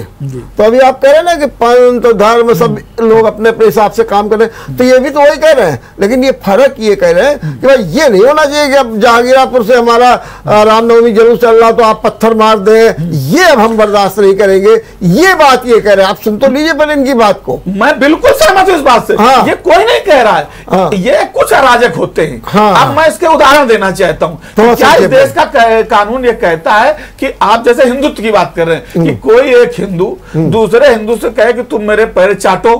तो अभी आप कह रहे हैं ना कि पंथ धर्म सब लोग अपने अपने हिसाब से काम कर रहे हैं, तो ये भी तो वही कह रहे हैं, लेकिन ये फर्क ये कह रहे हैं कि भाई ये नहीं होना चाहिए कि अब जहांगीरापुर से हमारा रामनवमी जुलूस चल रहा तो आप पत्थर मार दें, ये अब हम बर्दाश्त नहीं करेंगे। ये बात ये कह रहे हैं, आप सुन तो लीजिए पहले इनकी बात को। मैं बिल्कुल सहमत हूं इस बात से। हाँ। ये कोई नहीं कह रहा है, ये कुछ अराजक होते हैं। हाँ। अब मैं इसके उदाहरण देना चाहता हूं। क्या इस देश का कानून ये कहता है कि आप जैसे हिंदुत्व की बात कर रहे हैं कि कोई एक हिंदू दूसरे हिंदू से कहे कि तुम मेरे पैर चाटो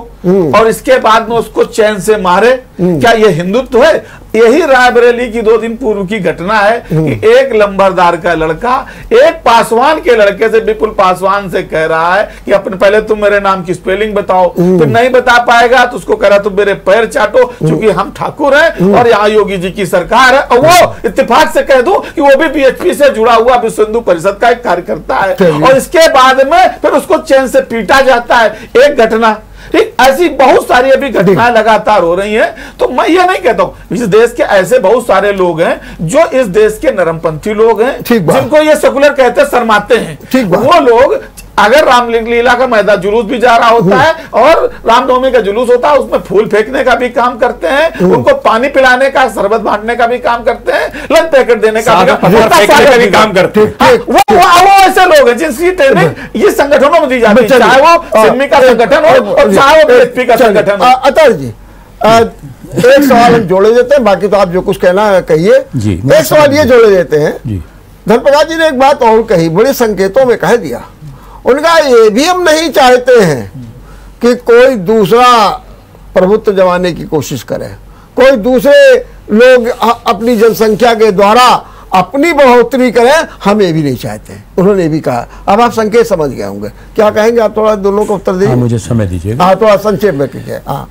और इसके बाद में उसको चैन से मारे, क्या ये हिंदुत्व है? यही रायबरेली की 2 दिन पूर्व की घटना है कि एक लंबरदार का लड़का एक पासवान के लड़के से, विपुल पासवान से कह रहा है कि अपने पहले तुम मेरे नाम की स्पेलिंग बताओ, तो नहीं बता पाएगा तो उसको कह रहा तुम मेरे पैर चाटो क्योंकि हम ठाकुर हैं और यहाँ योगी जी की सरकार है। और वो इत्तेफाक से कह दूं कि वो भी बीएचपी से जुड़ा हुआ विश्व हिंदू परिषद का एक कार्यकर्ता है, और इसके बाद में फिर उसको चैन से पीटा जाता है। एक घटना, ठीक, ऐसी बहुत सारी अभी घटनाएं लगातार हो रही हैं। तो मैं ये नहीं कहता हूं, इस देश के ऐसे बहुत सारे लोग हैं जो इस देश के नरमपंथी लोग हैं, जिनको ये सेकुलर कहते शर्माते हैं। वो लोग अगर रामलीला का मैदान जुलूस भी जा रहा होता है और रामनवमी का जुलूस होता है, उसमें फूल फेंकने का भी काम करते हैं, उनको पानी पिलाने का, शरबत बांटने का भी काम करते हैं, लंच पैकेट देने का भी काम करते हैं। वो ऐसे लोग हैं जिनकी ट्रेनिंग ये संगठनों में दी जाती है, चाहे वो सिमी का संगठन हो और चाहे वो बीएचपी का संगठन हो। अतुल जी, एक सवाल हम जोड़े देते हैं, बाकी तो आप जो कुछ कहना कहिए। एक सवाल ये जोड़े देते हैं, धर्म प्रकाश जी ने एक बात और कही, बड़े संकेतों में कह दिया, उनका ये भी हम नहीं चाहते हैं कि कोई दूसरा प्रभुत्व जमाने की कोशिश करे, कोई दूसरे लोग अपनी जनसंख्या के द्वारा अपनी बढ़ोतरी करें, हम ये भी नहीं चाहते। उन्होंने भी कहा। अब आप संकेत समझ गए होंगे, क्या कहेंगे आप? थोड़ा दोनों को उत्तर दीजिए। मुझे समय दीजिएगा। हाँ, थोड़ा संक्षेप में कीजिए। हाँ,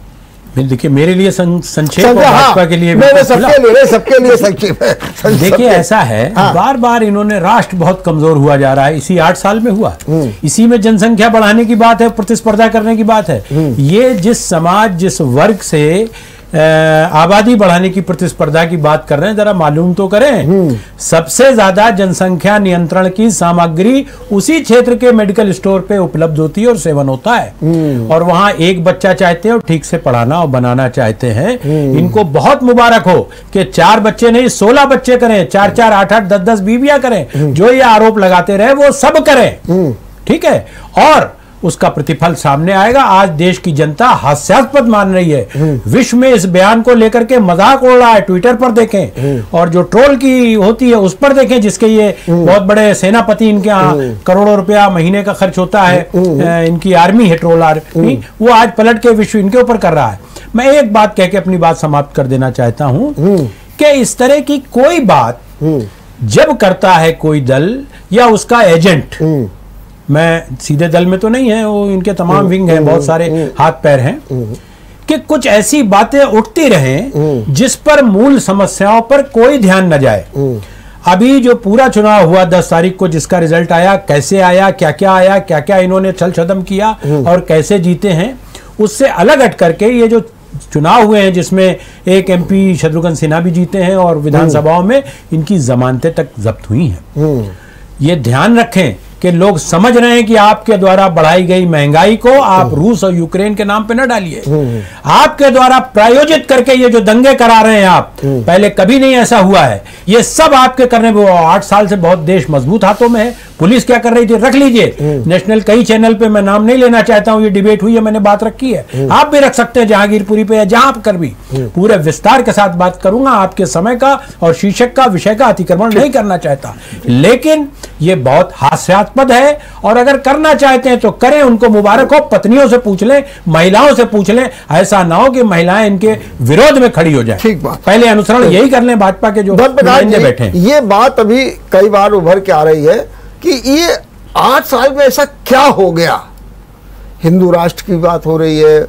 देखिए, मेरे लिए संक्षेप और भाजपा के लिए सबके लिए संक्षेप है। देखिए, ऐसा है, बार बार इन्होंने राष्ट्र बहुत कमजोर हुआ जा रहा है, इसी 8 साल में हुआ, इसी में जनसंख्या बढ़ाने की बात है, प्रतिस्पर्धा करने की बात है। ये जिस समाज, जिस वर्ग से आबादी बढ़ाने की प्रतिस्पर्धा की बात कर रहे हैं, जरा मालूम तो करें। सबसे ज्यादा जनसंख्या नियंत्रण की सामग्री उसी क्षेत्र के मेडिकल स्टोर पे उपलब्ध होती है और सेवन होता है, और वहां एक बच्चा चाहते हैं और ठीक से पढ़ाना और बनाना चाहते हैं। इनको बहुत मुबारक हो कि 4 बच्चे नहीं 16 बच्चे करें, 4-4, 8-8, 10-10 बीवियां करें। जो ये आरोप लगाते रहे वो सब करें, ठीक है, और उसका प्रतिफल सामने आएगा। आज देश की जनता हास्यास्पद मान रही है, विश्व में इस बयान को लेकर के मजाक उड़ रहा है। ट्विटर पर देखें और जो ट्रोल की होती है उस पर देखें, जिसके ये बहुत बड़े सेनापति, इनके यहाँ करोड़ों रुपया महीने का खर्च होता है, इनकी आर्मी है, ट्रोल आर्मी, वो आज पलट के विश्व इनके ऊपर कर रहा है। मैं एक बात कह के अपनी बात समाप्त कर देना चाहता हूं कि इस तरह की कोई बात जब करता है कोई दल या उसका एजेंट, मैं सीधे दल में तो नहीं है, वो इनके तमाम विंग हैं, बहुत सारे हाथ पैर हैं, कि कुछ ऐसी बातें उठती रहें जिस पर मूल समस्याओं पर कोई ध्यान न जाए। अभी जो पूरा चुनाव हुआ 10 तारीख को, जिसका रिजल्ट आया, कैसे आया, क्या क्या आया, क्या क्या इन्होंने छल छदम किया और कैसे जीते हैं, उससे अलग हट करके ये जो चुनाव हुए हैं जिसमें एक एमपी शत्रुघ्न सिन्हा भी जीते हैं और विधानसभाओं में इनकी जमानतें तक जब्त हुई हैं। ये ध्यान रखें कि लोग समझ रहे हैं कि आपके द्वारा बढ़ाई गई महंगाई को आप रूस और यूक्रेन के नाम पे न डालिए। आपके द्वारा प्रायोजित करके ये जो दंगे करा रहे हैं आप, पहले कभी नहीं ऐसा हुआ है। ये सब आपके करने में 8 साल से बहुत देश मजबूत हाथों में है। पुलिस क्या कर रही थी, रख लीजिए, नेशनल कई चैनल पे, मैं नाम नहीं लेना चाहता हूं, ये डिबेट हुई है, मैंने बात रखी है, आप भी रख सकते हैं जहांगीरपुरी पे या जहां कर भी, पूरे विस्तार के साथ बात करूंगा। आपके समय का और शीर्षक का, विषय का अतिक्रमण नहीं करना चाहता, लेकिन ये बहुत हास्यास्पद विवादास्पद है, और अगर करना चाहते हैं तो करें, उनको मुबारक हो, पत्नियों से पूछ लें, महिलाओं से पूछ लें, ऐसा ना हो कि महिलाएं इनके विरोध में खड़ी हो जाए। ठीक बात। पहले अनुसरण यही कर लें भाजपा के जो बैठे हैं। ये बात अभी कई बार उभर के आ रही है कि ये 8 साल में ऐसा क्या हो गया। हिंदू राष्ट्र की बात हो रही है,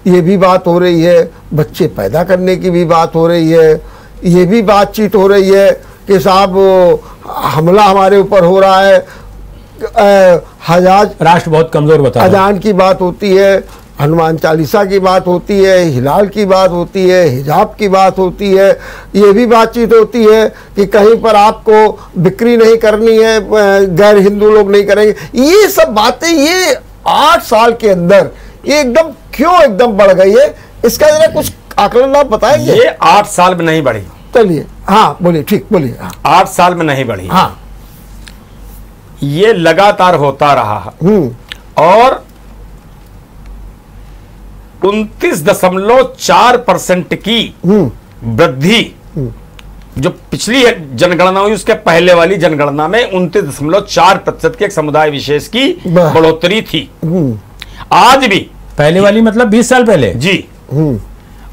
ये भी बात हो रही है, बच्चे पैदा करने की भी बात हो रही है, ये भी बातचीत हो रही है कि साहब हमला हमारे ऊपर हो रहा है, हजाज राष्ट्र बहुत कमजोर बता रहा है। अजान की बात होती है, हनुमान चालीसा की बात होती है, हिलाल की बात होती है, हिजाब की बात होती है, ये भी बातचीत होती है कि कहीं पर आपको बिक्री नहीं करनी है, गैर हिंदू लोग नहीं करेंगे। ये सब बातें ये 8 साल के अंदर ये एकदम क्यों एकदम बढ़ गई है, इसका जरा कुछ आकलन आप बताएंगे? ये 8 साल में नहीं बढ़ी। चलिए, हाँ बोलिए, ठीक बोलिए। हाँ 8 साल में नहीं बढ़ी। हाँ, ये लगातार होता रहा और 29.4% की वृद्धि जो पिछली जनगणना हुई उसके पहले वाली जनगणना में 29.4% के एक समुदाय विशेष की बढ़ोतरी थी। आज भी पहले वाली मतलब 20 साल पहले जी।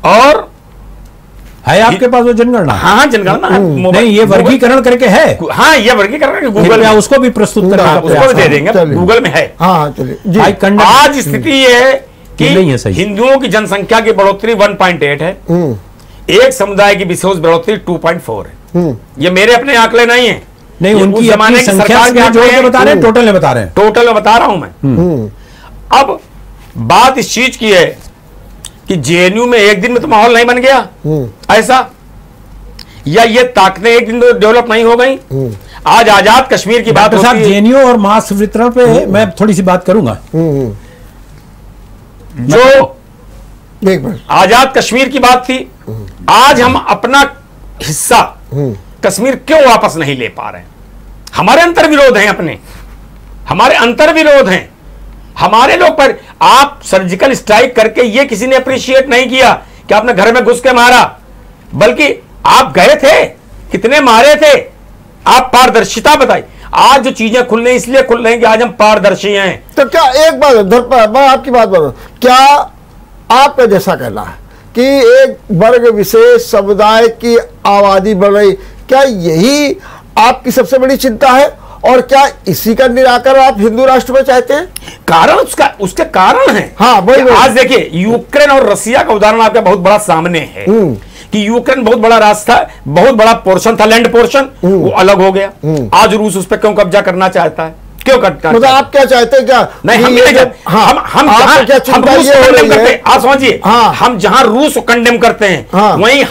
और है आपके पास वो जनगणना? हाँ जनगणना नहीं, ये वर्गीकरण करके है। हाँ ये वर्गीकरण करके गूगल में उसको भी प्रस्तुत करने का उसको भी दे देंगे, गूगल में है। हाँ चलिए। आज स्थिति ये है कि नहीं है सही। हिंदुओं की जनसंख्या की बढ़ोतरी 1.8 है, एक समुदाय की विशेष बढ़ोतरी 2.4 है। ये मेरे अपने आंकड़े नहीं है, नहीं उनकी जमाने की सरकार के आंकड़े बता रहे हैं, टोटल में बता रहे हैं, टोटल में बता रहा हूं मैं। अब बात इस चीज की है कि जेएनयू में एक दिन में तो माहौल नहीं बन गया ऐसा, या ये ताकतें एक दिन तो डेवलप नहीं हो गई। आज आजाद कश्मीर की बात होती है। जेएनयू और मास वितरण पे मैं थोड़ी सी बात करूंगा। जो आजाद कश्मीर की बात थी, आज हम अपना हिस्सा कश्मीर क्यों वापस नहीं ले पा रहे हैं? हमारे अंतर्विरोध हैं, अपने हमारे अंतर्विरोध हैं हमारे लोग पर। आप सर्जिकल स्ट्राइक करके ये किसी ने अप्रिशिएट नहीं किया कि आपने घर में घुस के मारा, बल्कि आप गए थे, कितने मारे थे, आप पारदर्शिता बताई। आज जो चीजें खुल रही इसलिए खुल रही कि आज हम पारदर्शी हैं। तो क्या एक बात मैं आपकी बात बोल रहा हूं, क्या आपका जैसा कहना है कि एक वर्ग विशेष समुदाय की आबादी बढ़ रही, क्या यही आपकी सबसे बड़ी चिंता है? और क्या इसी का निराकरण आप हिंदू राष्ट्र में चाहते हैं? कारण उसके कारण है। हाँ वही आज देखिए यूक्रेन और रसिया का उदाहरण आपका बहुत बड़ा सामने है कि यूक्रेन बहुत बड़ा रास्ता, बहुत बड़ा पोर्शन था, लैंड पोर्शन, वो अलग हो गया। आज रूस उस पर क्यों कब्जा करना चाहता है? क्यों करता? मतलब आप क्या चाहते हैं? क्या नहीं, हम नहीं करते। आप समझिए, हम जहां रूस को कंडेम करते हैं वहीं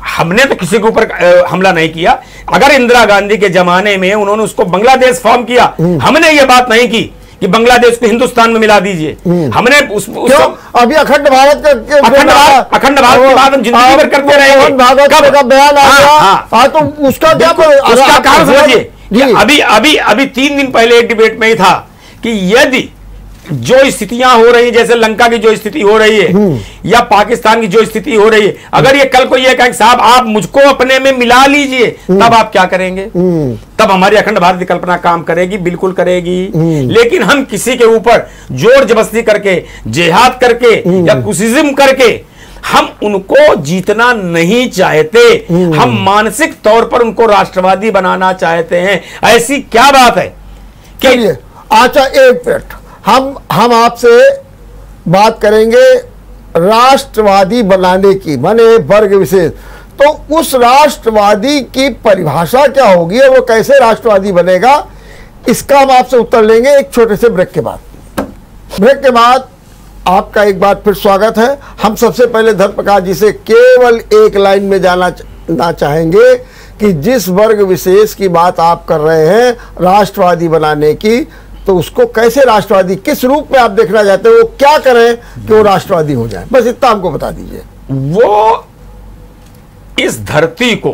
हमने तो किसी के ऊपर हमला नहीं किया। अगर इंदिरा गांधी के जमाने में उन्होंने उसको बांग्लादेश फॉर्म किया, हमने ये बात नहीं की कि बांग्लादेश को हिंदुस्तान में मिला दीजिए। हमने अभी अखंड भारत की बात हम जिंदगी भर करते रहेंगे। का बयान आ गया, तो उसका क्या उसका कारण समझिए। अभी 3 दिन पहले एक डिबेट में ही था कि यदि जो स्थितियां हो रही, जैसे लंका की जो स्थिति हो रही है या पाकिस्तान की जो स्थिति हो रही है, अगर ये कल को ये कहे साहब आप मुझको अपने में मिला लीजिए, तब आप क्या करेंगे? तब हमारी अखंड भारत की कल्पना काम करेगी, बिल्कुल करेगी। लेकिन हम किसी के ऊपर जोर जबरदस्ती करके, जिहाद करके या कुशिज्म करके हम उनको जीतना नहीं चाहते। हम मानसिक तौर पर उनको राष्ट्रवादी बनाना चाहते हैं। ऐसी क्या बात है कि अच्छा एक मिनट हम आपसे बात करेंगे राष्ट्रवादी बनाने की, माने वर्ग विशेष। तो उस राष्ट्रवादी की परिभाषा क्या होगी और वो कैसे राष्ट्रवादी बनेगा, इसका हम आपसे उत्तर लेंगे एक छोटे से ब्रेक के बाद। ब्रेक के बाद आपका एक बार फिर स्वागत है। हम सबसे पहले धर्मप्रकाश जी से केवल एक लाइन में जानना चाहेंगे कि जिस वर्ग विशेष की बात आप कर रहे हैं राष्ट्रवादी बनाने की, तो उसको कैसे राष्ट्रवादी, किस रूप में आप देखना चाहते हैं, वो क्या करें कि वो राष्ट्रवादी हो जाए? बस इतना हमको बता दीजिए। वो इस धरती को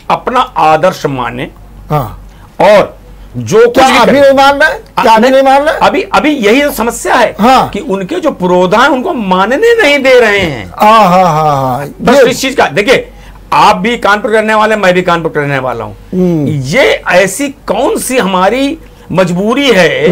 अपना आदर्श माने। हाँ। और जो क्या अभी नहीं मान रहे? क्या अभी नहीं मान रहे? अभी यही तो समस्या है। हाँ। कि उनके जो पुरोधा है उनको मानने नहीं दे रहे हैं। हाँ। बस इस चीज का देखिए, आप भी कानपुर रहने वाले, मैं भी कानपुर रहने वाला हूं। ये ऐसी कौन सी हमारी मजबूरी है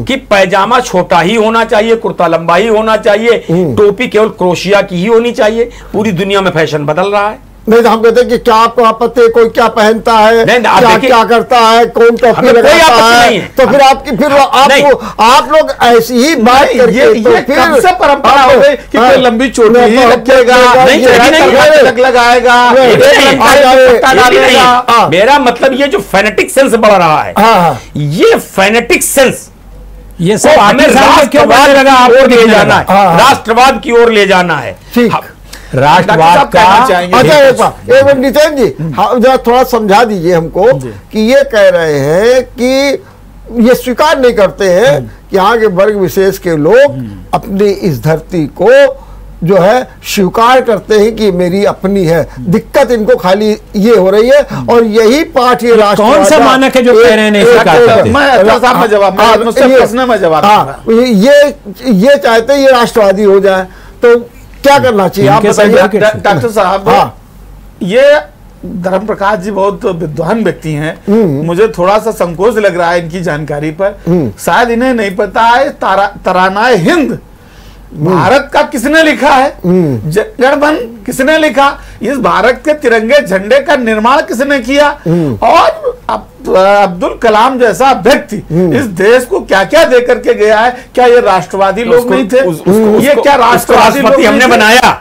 कि पैजामा छोटा ही होना चाहिए, कुर्ता लंबा ही होना चाहिए, टोपी केवल क्रोशिया की ही होनी चाहिए? पूरी दुनिया में फैशन बदल रहा है। नहीं तो हम कहते हैं कि क्या आपको आपत्ति है, कोई क्या पहनता है, क्या क्या करता है, कौन टोपी लगाता है, तो फिर आपकी फिर आप लोग ऐसी ही बात करके ये कब से परंपरा हो गई कि कोई लंबी चोटी ही रखेगा, लगाएगा, मेरा मतलब ये जो फेनेटिक सेंस बढ़ रहा है, ये फेनेटिक सेंस ये सब हमें राष्ट्रवाद लगा आपको ले जाना है, राष्ट्रवाद की ओर ले जाना है। राष्ट्रवाद का। अच्छा एक बार नितिन जी जरा थोड़ा समझा दीजिए हमको कि ये कह रहे हैं कि ये स्वीकार नहीं करते हैं कि यहाँ के वर्ग विशेष के लोग अपनी इस धरती को जो है स्वीकार करते हैं कि मेरी अपनी है। दिक्कत इनको खाली ये हो रही है और यही पाठ ये राष्ट्र कौन सा मानक है जो कह रहे हैं स्वीकार करते हैं? मैं जवाब ये चाहते हैं ये राष्ट्रवादी हो जाए, तो क्या करना चाहिए आप बताइए डॉक्टर साहब। ये धर्म प्रकाश जी बहुत विद्वान व्यक्ति हैं, मुझे थोड़ा सा संकोच लग रहा है इनकी जानकारी पर। शायद इन्हें नहीं पता है तरानाए हिंद भारत का किसने लिखा है, गणबन किसने लिखा, इस भारत के तिरंगे झंडे का निर्माण किसने किया, और अब्दुल कलाम जैसा व्यक्ति इस देश को क्या क्या दे करके गया है। क्या ये राष्ट्रवादी लोग नहीं थे? ये क्या राष्ट्रवादी हमने बनाया?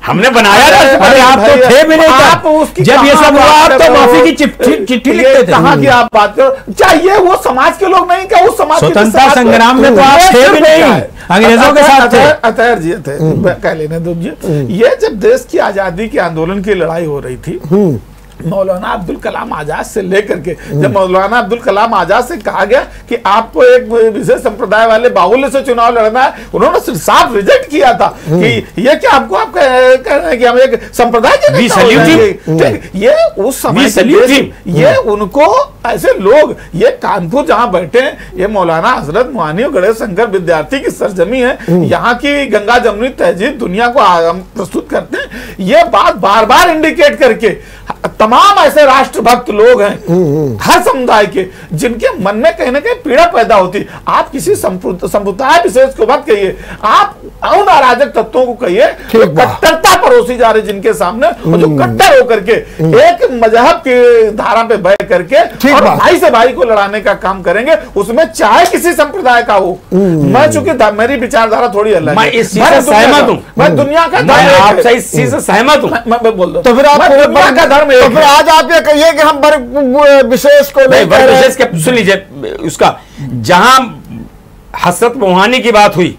हमने बनाया अरे आप तो थे भी नहीं, जब ये सब हुआ आप तो माफी की चिट्ठी लिखते थे। कहाँ की आप बात करो? चाहिए वो समाज के लोग नहीं, क्या उस समाज स्वतंत्रता संग्राम में तो आप थे भी नहीं, अंग्रेजों के साथ थे। अतहर जी थे, कह लेने दीजिए। ये जब देश की आजादी के आंदोलन की लड़ाई हो रही थी, मौलाना अब्दुल कलाम आजाद से लेकर के, जब मौलाना अब्दुल कलाम आजाद से कहा गया कि आपको एक विशेष संप्रदाय वाले बाहुल्य से चुनाव लड़ना है, उन्होंने साफ रिजेक्ट किया था कि ये क्या आपको आप कह रहे हैं कि हम एक संप्रदाय के ये उस समय ये उनको ऐसे लोग, ये कानपुर जहां बैठे हैं, ये मौलाना हजरत मुआनी और गणेश शंकर विद्यार्थी की सरजमी है, यहाँ की गंगा जमुनी तहजीब दुनिया को प्रस्तुत करते हैं। ये बात बार बार इंडिकेट करके तमाम ऐसे राष्ट्रभक्त लोग हैं हर समुदाय के, जिनके मन में कहीं ना कहीं पीड़ा पैदा होती। आप किसी संप्रदाय विशेष को मत कहिए, आप उन अराजक तत्वों को कहिए जो कट्टरता परोसी जा रही जिनके सामने, और जो कट्टर होकर के एक मजहब की धारा पे बह करके और भाई से भाई को लड़ाने का काम करेंगे, उसमें चाहे किसी संप्रदाय का हो। मैं चूंकि मेरी विचारधारा थोड़ी अलग है, मैं इस चीज से सहमत हूँ, मैं दुनिया का आपसे इस चीज से सहमत हूँ, मैं बोल दो तो फिर आप दुनिया का धर्म तो फिर आज आप ये कहिए कि हम वर्ग विशेष को नहीं वर्ग विशेष के सुन लीजिए उसका, जहां हसरत मोहानी की बात हुई,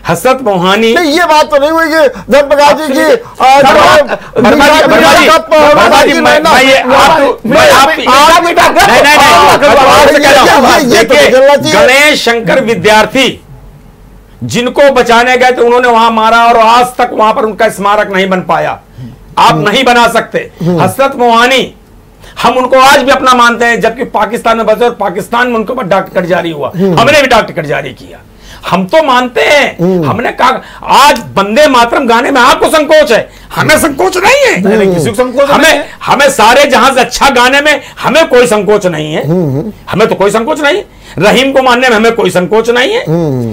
हसरत मोहानी नहीं, ये बात तो नहीं हुई कि धर्म प्रकाश जी की गणेश शंकर विद्यार्थी जिनको बचाने गए थे उन्होंने वहां मारा और आज तक वहां पर उनका स्मारक नहीं बन पाया। आप नहीं बना सकते। हसरत मोहानी हम उनको आज भी अपना मानते हैं, जबकि पाकिस्तान में बसे और पाकिस्तान में उनको डाक टिकट जारी हुआ, हमने भी डाक टिकट जारी किया। हम तो मानते हैं, हमने कहा आज वंदे मातरम गाने में आपको संकोच है, हमें संकोच नहीं है, किसी को संकोच हमें सारे जहां से अच्छा गाने में हमें कोई संकोच नहीं है, हमें तो कोई संकोच नहीं है। रहीम को मानने में हमें कोई संकोच नहीं है,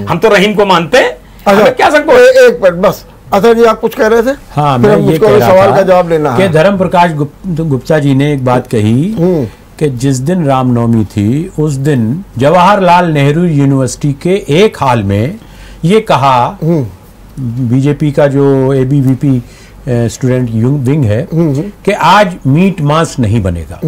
हम तो रहीम को मानते हैं, हमें क्या संकोच। एक मिनट बस, अतः जी आप कुछ कह रहे थे? हाँ, मैं ये कह रहा सवाल था का जवाब लेना कि धर्म प्रकाश गुप्ता जी ने एक बात कही कि जिस दिन रामनवमी थी उस दिन जवाहरलाल नेहरू यूनिवर्सिटी के एक हाल में ये कहा, बीजेपी का जो एबीवीपी स्टूडेंट विंग है, कि आज मीट मांस नहीं बनेगा।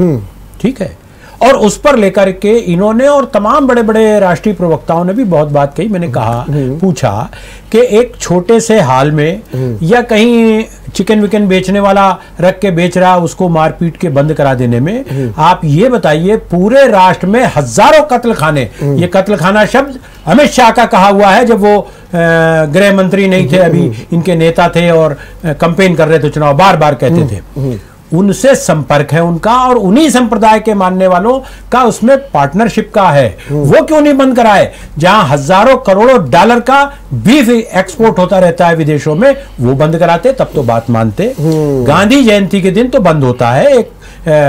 ठीक है, और उस पर लेकर के इन्होंने और तमाम बड़े बड़े राष्ट्रीय प्रवक्ताओं ने भी बहुत बात कही। मैंने कहा, पूछा कि एक छोटे से हाल में या कहीं चिकन विकन बेचने वाला रख के बेच रहा, उसको मारपीट के बंद करा देने में, आप ये बताइए पूरे राष्ट्र में हजारों कत्ल खाने, ये कत्ल खाना शब्द अमित शाह का कहा हुआ है जब वो गृह मंत्री नहीं थे, अभी इनके नेता थे और कैंपेन कर रहे थे, चुनाव बार बार कहते थे। उनसे संपर्क है उनका, और उन्हीं संप्रदाय के मानने वालों का उसमें पार्टनरशिप का है। वो क्यों नहीं बंद कराए? जहां हजारों करोड़ों डॉलर का बीफ एक्सपोर्ट होता रहता है विदेशों में, वो बंद कराते, तब तो बात मानते। गांधी जयंती के दिन तो बंद होता है, एक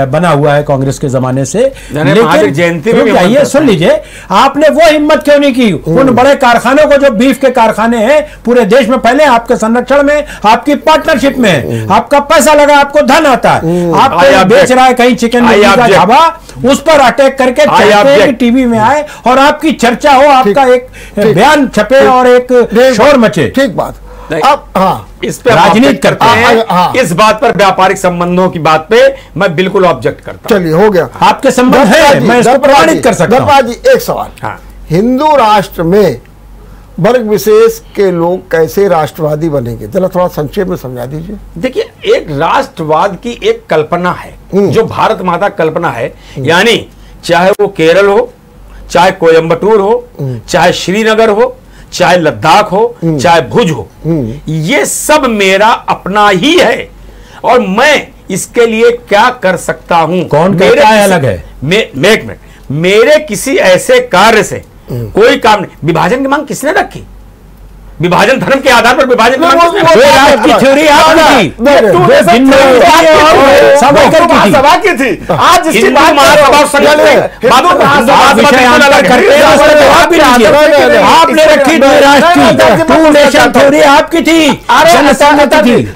बना हुआ है कांग्रेस के जमाने से। लेकिन जयंती में ये सुन लीजिए, आपने वो हिम्मत क्यों नहीं की? उन बड़े कारखानों को, जो बीफ के कारखाने हैं पूरे देश में फैले, आपके संरक्षण में, आपकी पार्टनरशिप में, आपका पैसा लगा, आपको धन आता है, आप बेच रहा है कहीं चिकन का ढाबा, उस पर अटैक करके चाहते हैं कि टीवी में आए और आपकी चर्चा हो, आपका एक बयान छपे और एक शोर मचे। ठीक बात। अब हाँ, इस पे राजनीति करते हैं, इस बात पर, व्यापारिक संबंधों की बात पे मैं बिल्कुल ऑब्जेक्ट करता हूं। चलिए, हो गया, आपके संबंध है, मैं इसको प्रमाणित कर सकता हूं। जी, एक सवाल। हाँ। हिंदू राष्ट्र में वर्ग विशेष के लोग कैसे राष्ट्रवादी बनेंगे? जरा थोड़ा संक्षेप में समझा दीजिए। देखिए, एक राष्ट्रवाद की एक कल्पना है जो भारत माता कल्पना है, यानी चाहे वो केरल हो, चाहे कोयंबटूर हो, चाहे श्रीनगर हो, चाहे लद्दाख हो, चाहे भुज हो, ये सब मेरा अपना ही है और मैं इसके लिए क्या कर सकता हूं। कौन कहता है अलग है? मेरे किसी ऐसे कार्य से कोई काम नहीं। विभाजन की मांग किसने रखी? विभाजन धर्म के आधार पर विभाजन की मांग किसने आपकी थ्योरी सभा की थी। आज जिसकी बात आपने रखी थ्योरी आपकी थी।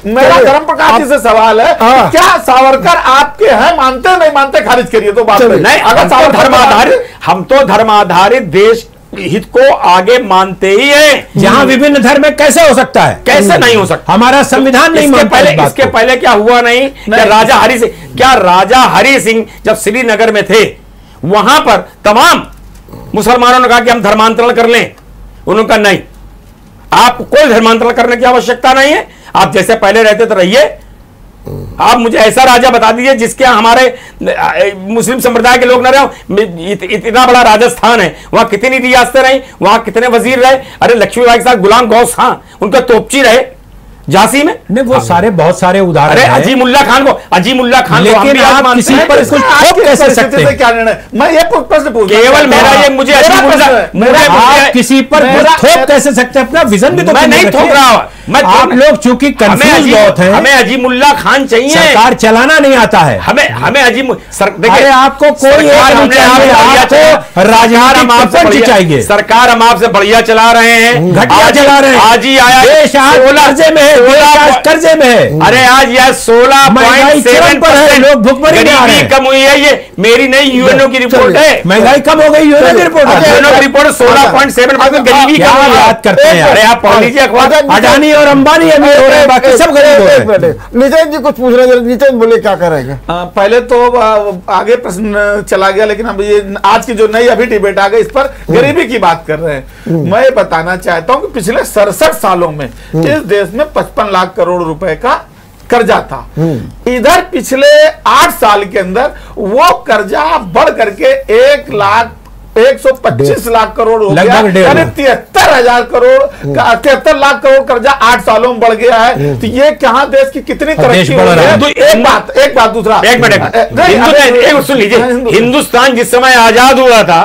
मेरा धर्म प्रकाश जी से सवाल है, क्या सावरकर आपके हैं? मानते नहीं मानते खारिज करिए, तो बात नहीं। अगर धर्माधारित, हम तो धर्माधारित देश हित को आगे मानते ही हैं। जहां विभिन्न धर्म में कैसे हो सकता है? कैसे नहीं हो सकता? हमारा संविधान नहीं मानता। इसके पहले क्या हुआ नहीं? क्या राजा हरि सिंह जब श्रीनगर में थे, वहां पर तमाम मुसलमानों ने कहा कि हम धर्मांतरण कर लें? उन्होंने कहा नहीं, आपको कोई धर्मांतरण करने की आवश्यकता नहीं है, आप जैसे पहले रहते तो रहिए। आप मुझे ऐसा राजा बता दीजिए जिसके हमारे मुस्लिम संप्रदाय के लोग न रहे। इतना बड़ा राजस्थान है, वहां कितनी रियासतें रही, वहां कितने वजीर रहे। अरे लक्ष्मीबाई के साथ गुलाम गौस खां, उनका तोपची रहे झांसी में। नहीं, वो सारे बहुत सारे उदाहरण। अरे अजीमुल्ला खान को लेकिन आप किसी पर कुछ थोप कैसे सकते हैं? क्या निर्णय? मैं ये प्रश्न पूछ, केवल मेरा ये, मुझे आप किसी पर थोप कैसे सकते हैं? अपना विजन भी तो मैं नहीं थोप रहा हूं। आप लोग चूंकि कंफ्यूज बहुत हैं। हमें अजीमुल्ला खान चाहिए, सरकार चलाना नहीं आता है। हमें देखिए, आपको कोई राजनीतिक चाहिए। सरकार हम आपसे बढ़िया चला रहे हैं, घटिया चला रहे हैं। आज ही आया देश कर्जे में है, कर्जे में है। अरे आज यह 16.7% लोग भुखमरी में आ रहे हैं। कम हुई है। ये मेरी नहीं, यूएनओ की रिपोर्ट है। महंगाई कम हो गई, यूएनओ की रिपोर्ट है। यूएनओ की रिपोर्ट 16.7% गरीबी कम हुई है। बात करते हैं। अरे आप पढ़ लीजिए अखबार। अडानी और अंबानी अमीर हो रहे हैं, बाकी सब गरीब हो रहे हैं। नितिन जी कुछ पूछ रहे हैं, नितिन बोले क्या करेंगे? पहले तो आगे प्रश्न चला गया, लेकिन अब ये आज की जो नई अभी डिबेट आ गई, इस पर गरीबी की बात कर रहे हैं। मैं बताना चाहता हूं कि पिछले 67 सालों में इस देश में 55 लाख करोड़ रुपए का कर्जा था। इधर पिछले 8 साल के अंदर वो कर्जा बढ़ करके 125 लाख करोड़ हो गया, यानी 73,000 करोड़ का 73 लाख करोड़ कर्जा 8 सालों में बढ़ गया है। तो ये कहाँ देश की कितनी तरक्की हो रही है? एक बात दूसरा, एक मिनट सुन लीजिए। हिंदुस्तान जिस समय आजाद हुआ था,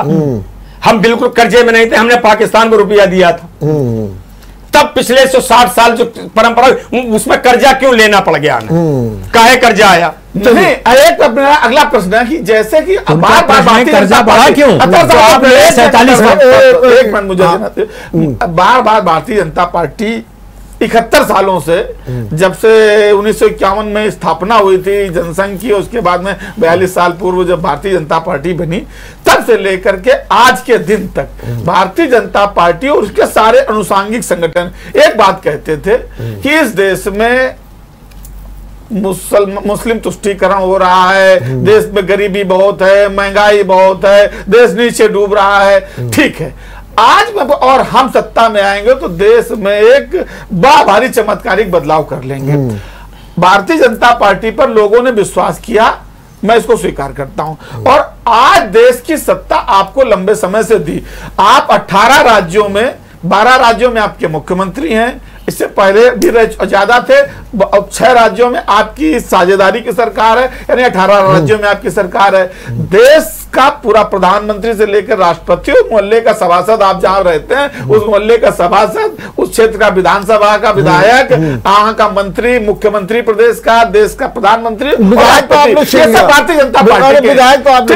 हम बिल्कुल कर्जे में नहीं थे, हमने पाकिस्तान को रुपया दिया था। तब पिछले 160 साल जो परंपरा, उसमें कर्जा क्यों लेना पड़ गया? काहे कर्जा आया? नहीं, एक अगला प्रश्न है कि जैसे कि बार कर्जा बढ़ा क्यों? 47 एक मिनट मुझे, बार भारतीय जनता पार्टी 71 सालों से, जब से 1951 में स्थापना हुई थी जनसंघ की, उसके बाद में 42 साल पूर्व जब भारतीय जनता पार्टी बनी, तब से लेकर के आज के दिन तक भारतीय जनता पार्टी और उसके सारे अनुसांगिक संगठन एक बात कहते थे कि इस देश में मुस्लिम तुष्टीकरण हो रहा है, देश में गरीबी बहुत है, महंगाई बहुत है, देश नीचे डूब रहा है। ठीक है, आज और हम सत्ता में आएंगे तो देश में एक बड़ा भारी चमत्कारिक बदलाव कर लेंगे। भारतीय जनता पार्टी पर लोगों ने विश्वास किया, मैं इसको स्वीकार करता हूं, और आज देश की सत्ता आपको लंबे समय से दी। आप 18 राज्यों में, 12 राज्यों में आपके मुख्यमंत्री हैं, इससे पहले भी ज्यादा थे। 6 राज्यों में आपकी साझेदारी की सरकार है, यानी 18 राज्यों में आपकी सरकार है। देश का पूरा प्रधानमंत्री से लेकर राष्ट्रपति, उस मोहल्ले का सभासद, आप जहां रहते हैं उस मोहल्ले का सभासद, उस क्षेत्र का विधानसभा का विधायक, वहां का मंत्री, मुख्यमंत्री प्रदेश का, देश का प्रधानमंत्री, भारतीय जनता पार्टी विधायक। तो आपने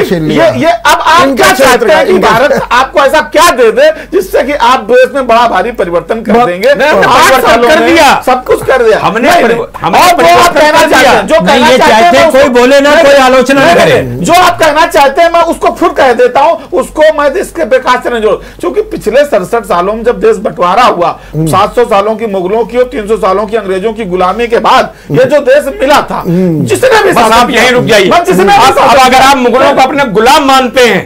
ये अब आप क्या चाहते हैं कि भारत आपको ऐसा क्या दे दे जिससे कि आप देश में बड़ा भारी परिवर्तन कर देंगे? कर दिया, सब कुछ कर दिया हमने। कहना चाहते हैं, जो कहना चाहते हैं कोई बोले ना, कोई आलोचना न करे। जो आप कहना चाहते हैं मैं उसको फिर कह देता हूं, उसको मैं इसके बेकार से नहीं जोड़, क्योंकि पिछले 67 सालों में जब देश बंटवारा हुआ, 700 सालों की मुगलों की और 300 सालों की अंग्रेजों की गुलामी के बाद ये जो देश मिला था, जिसने भी आप यहीं रुक जाइए। अब अगर आप मुगलों को अपने गुलाम मानते हैं,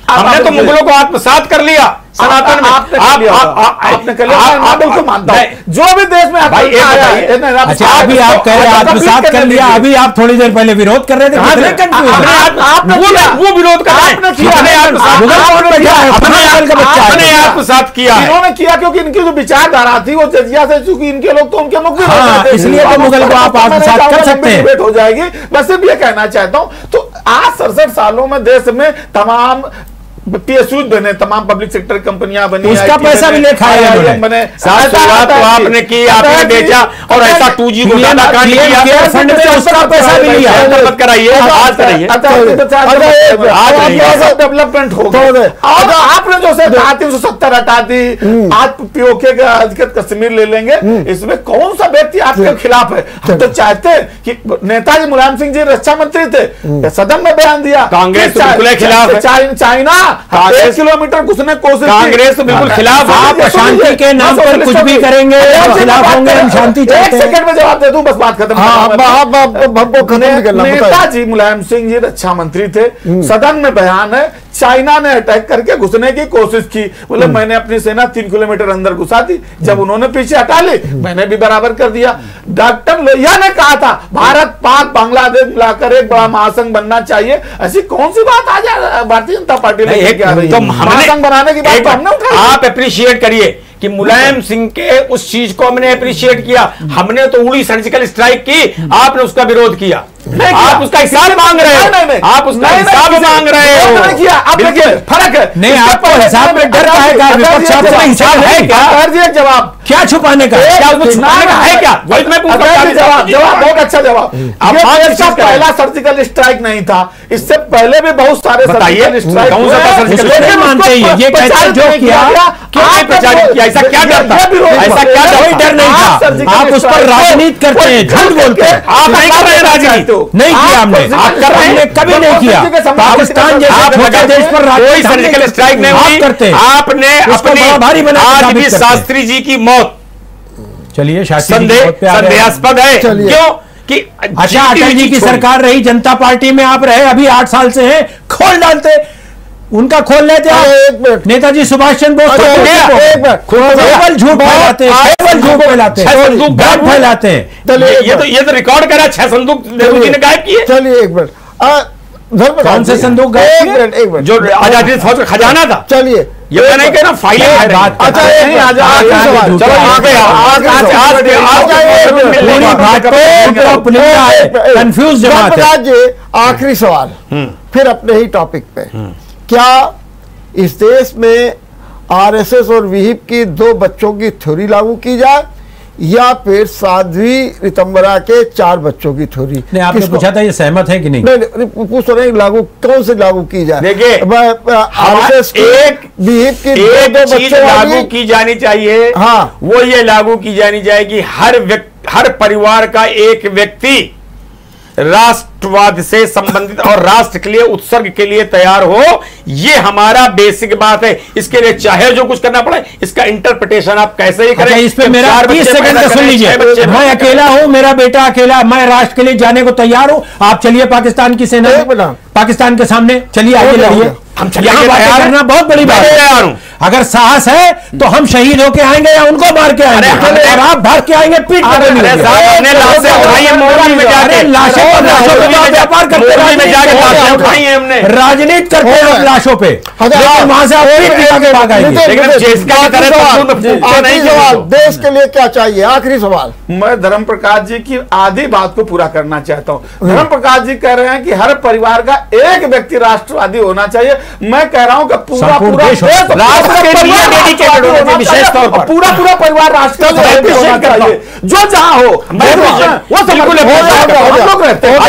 हमने तो मुगलों को आत्मसात कर लिया सनातन में। आपने कर लिया, मैं बिल्कुल मानता हूं। जो भी देश में अच्छा, अभी आप कह रहे हैं आत्मसात कर लिया, अभी आप थोड़ी देर पहले विरोध कर रहे थे। वो विरोध कर रहे हैं, आत्मसात किया। इन्होंने किया क्योंकि इनकी जो विचारधारा थी वो जजिया से, चूंकि इनके लोग तो उनके मुख इसलिए तो मुगल को आप आत्मसात कर सकते हैं। हो जाएगी। मैं सिर्फ ये कहना चाहता हूं, तो आज 67 सालों में देश में तमाम PSUs बने, तमाम पब्लिक सेक्टर कंपनियां बनी, उसका पैसा भी ले खाया बने। शुरुआत तो आपने की, आपने बेचा और ऐसा 2G घोटाला फंड में उसका पैसा भी लिया। मत कराइए, आज कराइए, डेवलपमेंट हो गया। और आपने जो 370 हटा दी, आज POK का अधिकृत कश्मीर ले लेंगे, इसमें कौन सा व्यक्ति आपके खिलाफ है? हम तो चाहते हैं कि नेताजी मुलायम सिंह जी रक्षा मंत्री थे, सदन में बयान दिया कांग्रेस बिल्कुल खिलाफ, चाइना 1 किलोमीटर घुसने कोशिश, कांग्रेस तो बिल्कुल खिलाफ। आप शांति के नाम पर कुछ भी करेंगे, खिलाफ होंगे, हम शांति चाहते हैं। 1 सेकंड में जवाब दे दूं, बस बात खत्म। नेताजी मुलायम सिंह जी रक्षा मंत्री थे, सदन में बयान है, चाइना ने अटैक करके घुसने की कोशिश की, बोले मैंने अपनी सेना 3 किलोमीटर अंदर घुसा दी, जब उन्होंने पीछे हटा ली मैंने भी बराबर कर दिया। डॉक्टर लोहिया ने कहा था भारत पाक बांग्लादेश मिलाकर एक बड़ा महासंघ बनना चाहिए, ऐसी कौन सी बात आज भारतीय जनता पार्टी ने तो महासंघ बनाने की बात हमने उठाई। आप अप्रिशिएट करिए कि मुलायम सिंह के उस चीज को हमने अप्रिशिएट किया, हमने तो उड़ी सर्जिकल स्ट्राइक की, आपने उसका विरोध किया। आप उसका हिसाब मांग रहे हो, आप उसका हिसाब मांग रहे हो। फर्क है, नहीं आपको हिसाब में डर का है, विपक्ष आपका हिसाब है क्या? जवाब क्या छुपाने का है, क्या छुपाने का है क्या? वही मैं पूछ रहा हूं। जवाब बहुत अच्छा जवाब। पहला सर्जिकल स्ट्राइक नहीं था, इससे पहले भी बहुत सारे सर्जिकल स्ट्राइक नहीं मानते हैं। ये कहते हैं जो किया क्यों प्रचारित किया, ऐसा क्या डर था? ऐसा क्या डर नहीं था? आप उस पर राजनीति करते हैं, झूठ बोलते हैं। आप नहीं कर रहे राजनीति, नहीं किया हमने, आप कर रहे हैं, कभी नहीं किया। पाकिस्तान जैसे छोटे देश पर कोई सर्जिकल स्ट्राइक नहीं हुई करते। आपने अपनी भारी बना आज भी शास्त्री जी की मौत, चलिए संदेहास्पद है। क्यों कि अच्छा अटल जी की सरकार रही, जनता पार्टी में आप रहे, अभी 8 साल से हैं, खोल डालते, उनका खोल लेते आप। नेताजी सुभाष चंद्र बोस केवल झूठ फैलाते हैं, केवल झूठ फैलाते हैं, संदूक फैलाते हैं। ये तो रिकॉर्ड करा, 6 संदूक नेहरू जी ने गायब किए। चलिए एक मिनट, कौन से संदूक गायब किए? जो आजादी फौज का खजाना था। चलिए ये मैं नहीं कह रहा, फाइलें बात। अच्छा कंफ्यूज आखिरी सवाल फिर अपने ही टॉपिक पे, क्या इस देश में आरएसएस और विहिप की 2 बच्चों की थ्योरी लागू की जाए या फिर साध्वी रितंबरा के 4 बच्चों की थ्योरी? नहीं, आपने पूछा था ये सहमत है कि नहीं? नहीं, पूछ रहे लागू कौन से लागू की जाए? देखिए आरएसएस एक विहिप की एक 2 चीज लागू की जानी चाहिए। हाँ, वो ये लागू की जानी चाहिए हर परिवार का एक व्यक्ति राष्ट्रवाद से संबंधित और राष्ट्र के लिए उत्सर्ग के लिए तैयार हो। ये हमारा बेसिक बात है। इसके लिए चाहे जो कुछ करना पड़े, इसका इंटरप्रिटेशन आप कैसे ही करें। इस पे मेरा 30 सेकंड का सुन लीजिए। मैं अकेला हूं, मेरा बेटा अकेला, मैं राष्ट्र के लिए जाने को तैयार हूं। आप चलिए पाकिस्तान की सेना, पाकिस्तान के सामने चलिए, आगे लड़िए। यहाँ बातें करना बहुत बड़ी बात है। अगर साहस है तो हम शहीद होके आएंगे या उनको मार के आएंगे, और आप भाग के आएंगे पीठ लाशें व्यापार करते उठाई है हमने, राजनीति करते हैं लाशों पे, लेकिन वहां से देश के लिए क्या चाहिए? आखिरी सवाल। मैं धर्म प्रकाश जी की आधी बात को पूरा करना चाहता हूं। धर्म प्रकाश जी कह रहे हैं कि हर परिवार का एक व्यक्ति राष्ट्रवादी होना चाहिए। मैं कह रहा हूं कि पूरा पूरा देश पूरा पूरा परिवार राष्ट्रवादी होना चाहिए, जो जहां हो वो सब लोग रहते हैं।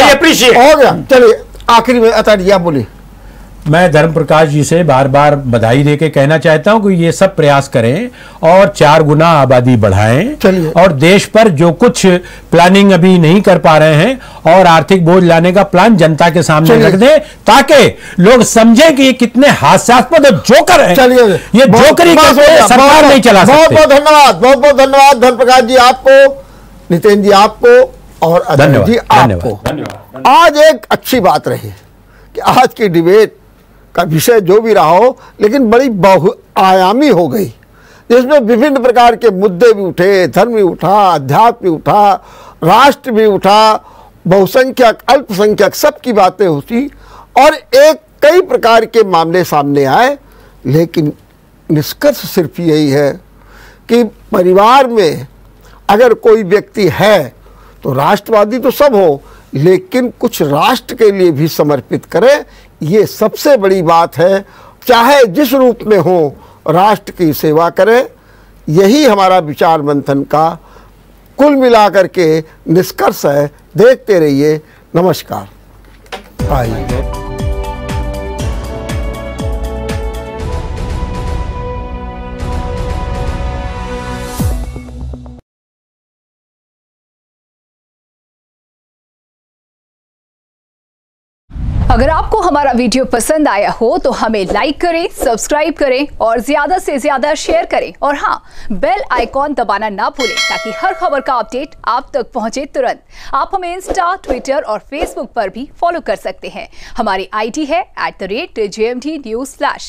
हो गया, चलिए आखिरी में अतारिया बोली। मैं धर्म प्रकाश जी से बार बार बधाई देके कहना चाहता हूं कि ये सब प्रयास करें और 4 गुना आबादी बढ़ाएं और देश पर जो कुछ प्लानिंग अभी नहीं कर पा रहे हैं और आर्थिक बोझ लाने का प्लान जनता के सामने रख दें, ताकि लोग समझें कि ये कितने हास्यास्पद जोकर हैं। चलिए, ये जोकरी सरकार नहीं चला सकती। बहुत बहुत धन्यवाद, बहुत बहुत धन्यवाद धर्म प्रकाश जी आपको, नितिन जी आपको और अजय जी आपको। आज एक अच्छी बात रही कि आज की डिबेट का विषय जो भी रहा हो, लेकिन बड़ी बहुआयामी हो गई, जिसमें विभिन्न प्रकार के मुद्दे भी उठे, धर्म भी उठा, अध्यात्म भी उठा, राष्ट्र भी उठा, बहुसंख्यक अल्पसंख्यक सबकी बातें होती और एक कई प्रकार के मामले सामने आए। लेकिन निष्कर्ष सिर्फ यही है कि परिवार में अगर कोई व्यक्ति है तो राष्ट्रवादी तो सब हो, लेकिन कुछ राष्ट्र के लिए भी समर्पित करें, ये सबसे बड़ी बात है। चाहे जिस रूप में हो, राष्ट्र की सेवा करें। यही हमारा विचार मंथन का कुल मिलाकर के निष्कर्ष है। देखते रहिए। नमस्कार। आइए। अगर आपको हमारा वीडियो पसंद आया हो तो हमें लाइक करें, सब्सक्राइब करें और ज्यादा से ज्यादा शेयर करें। और हाँ, बेल आइकॉन दबाना ना भूलें ताकि हर खबर का अपडेट आप तक पहुंचे तुरंत। आप हमें इंस्टा, ट्विटर और फेसबुक पर भी फॉलो कर सकते हैं। हमारी आईडी है @JMT News Flash।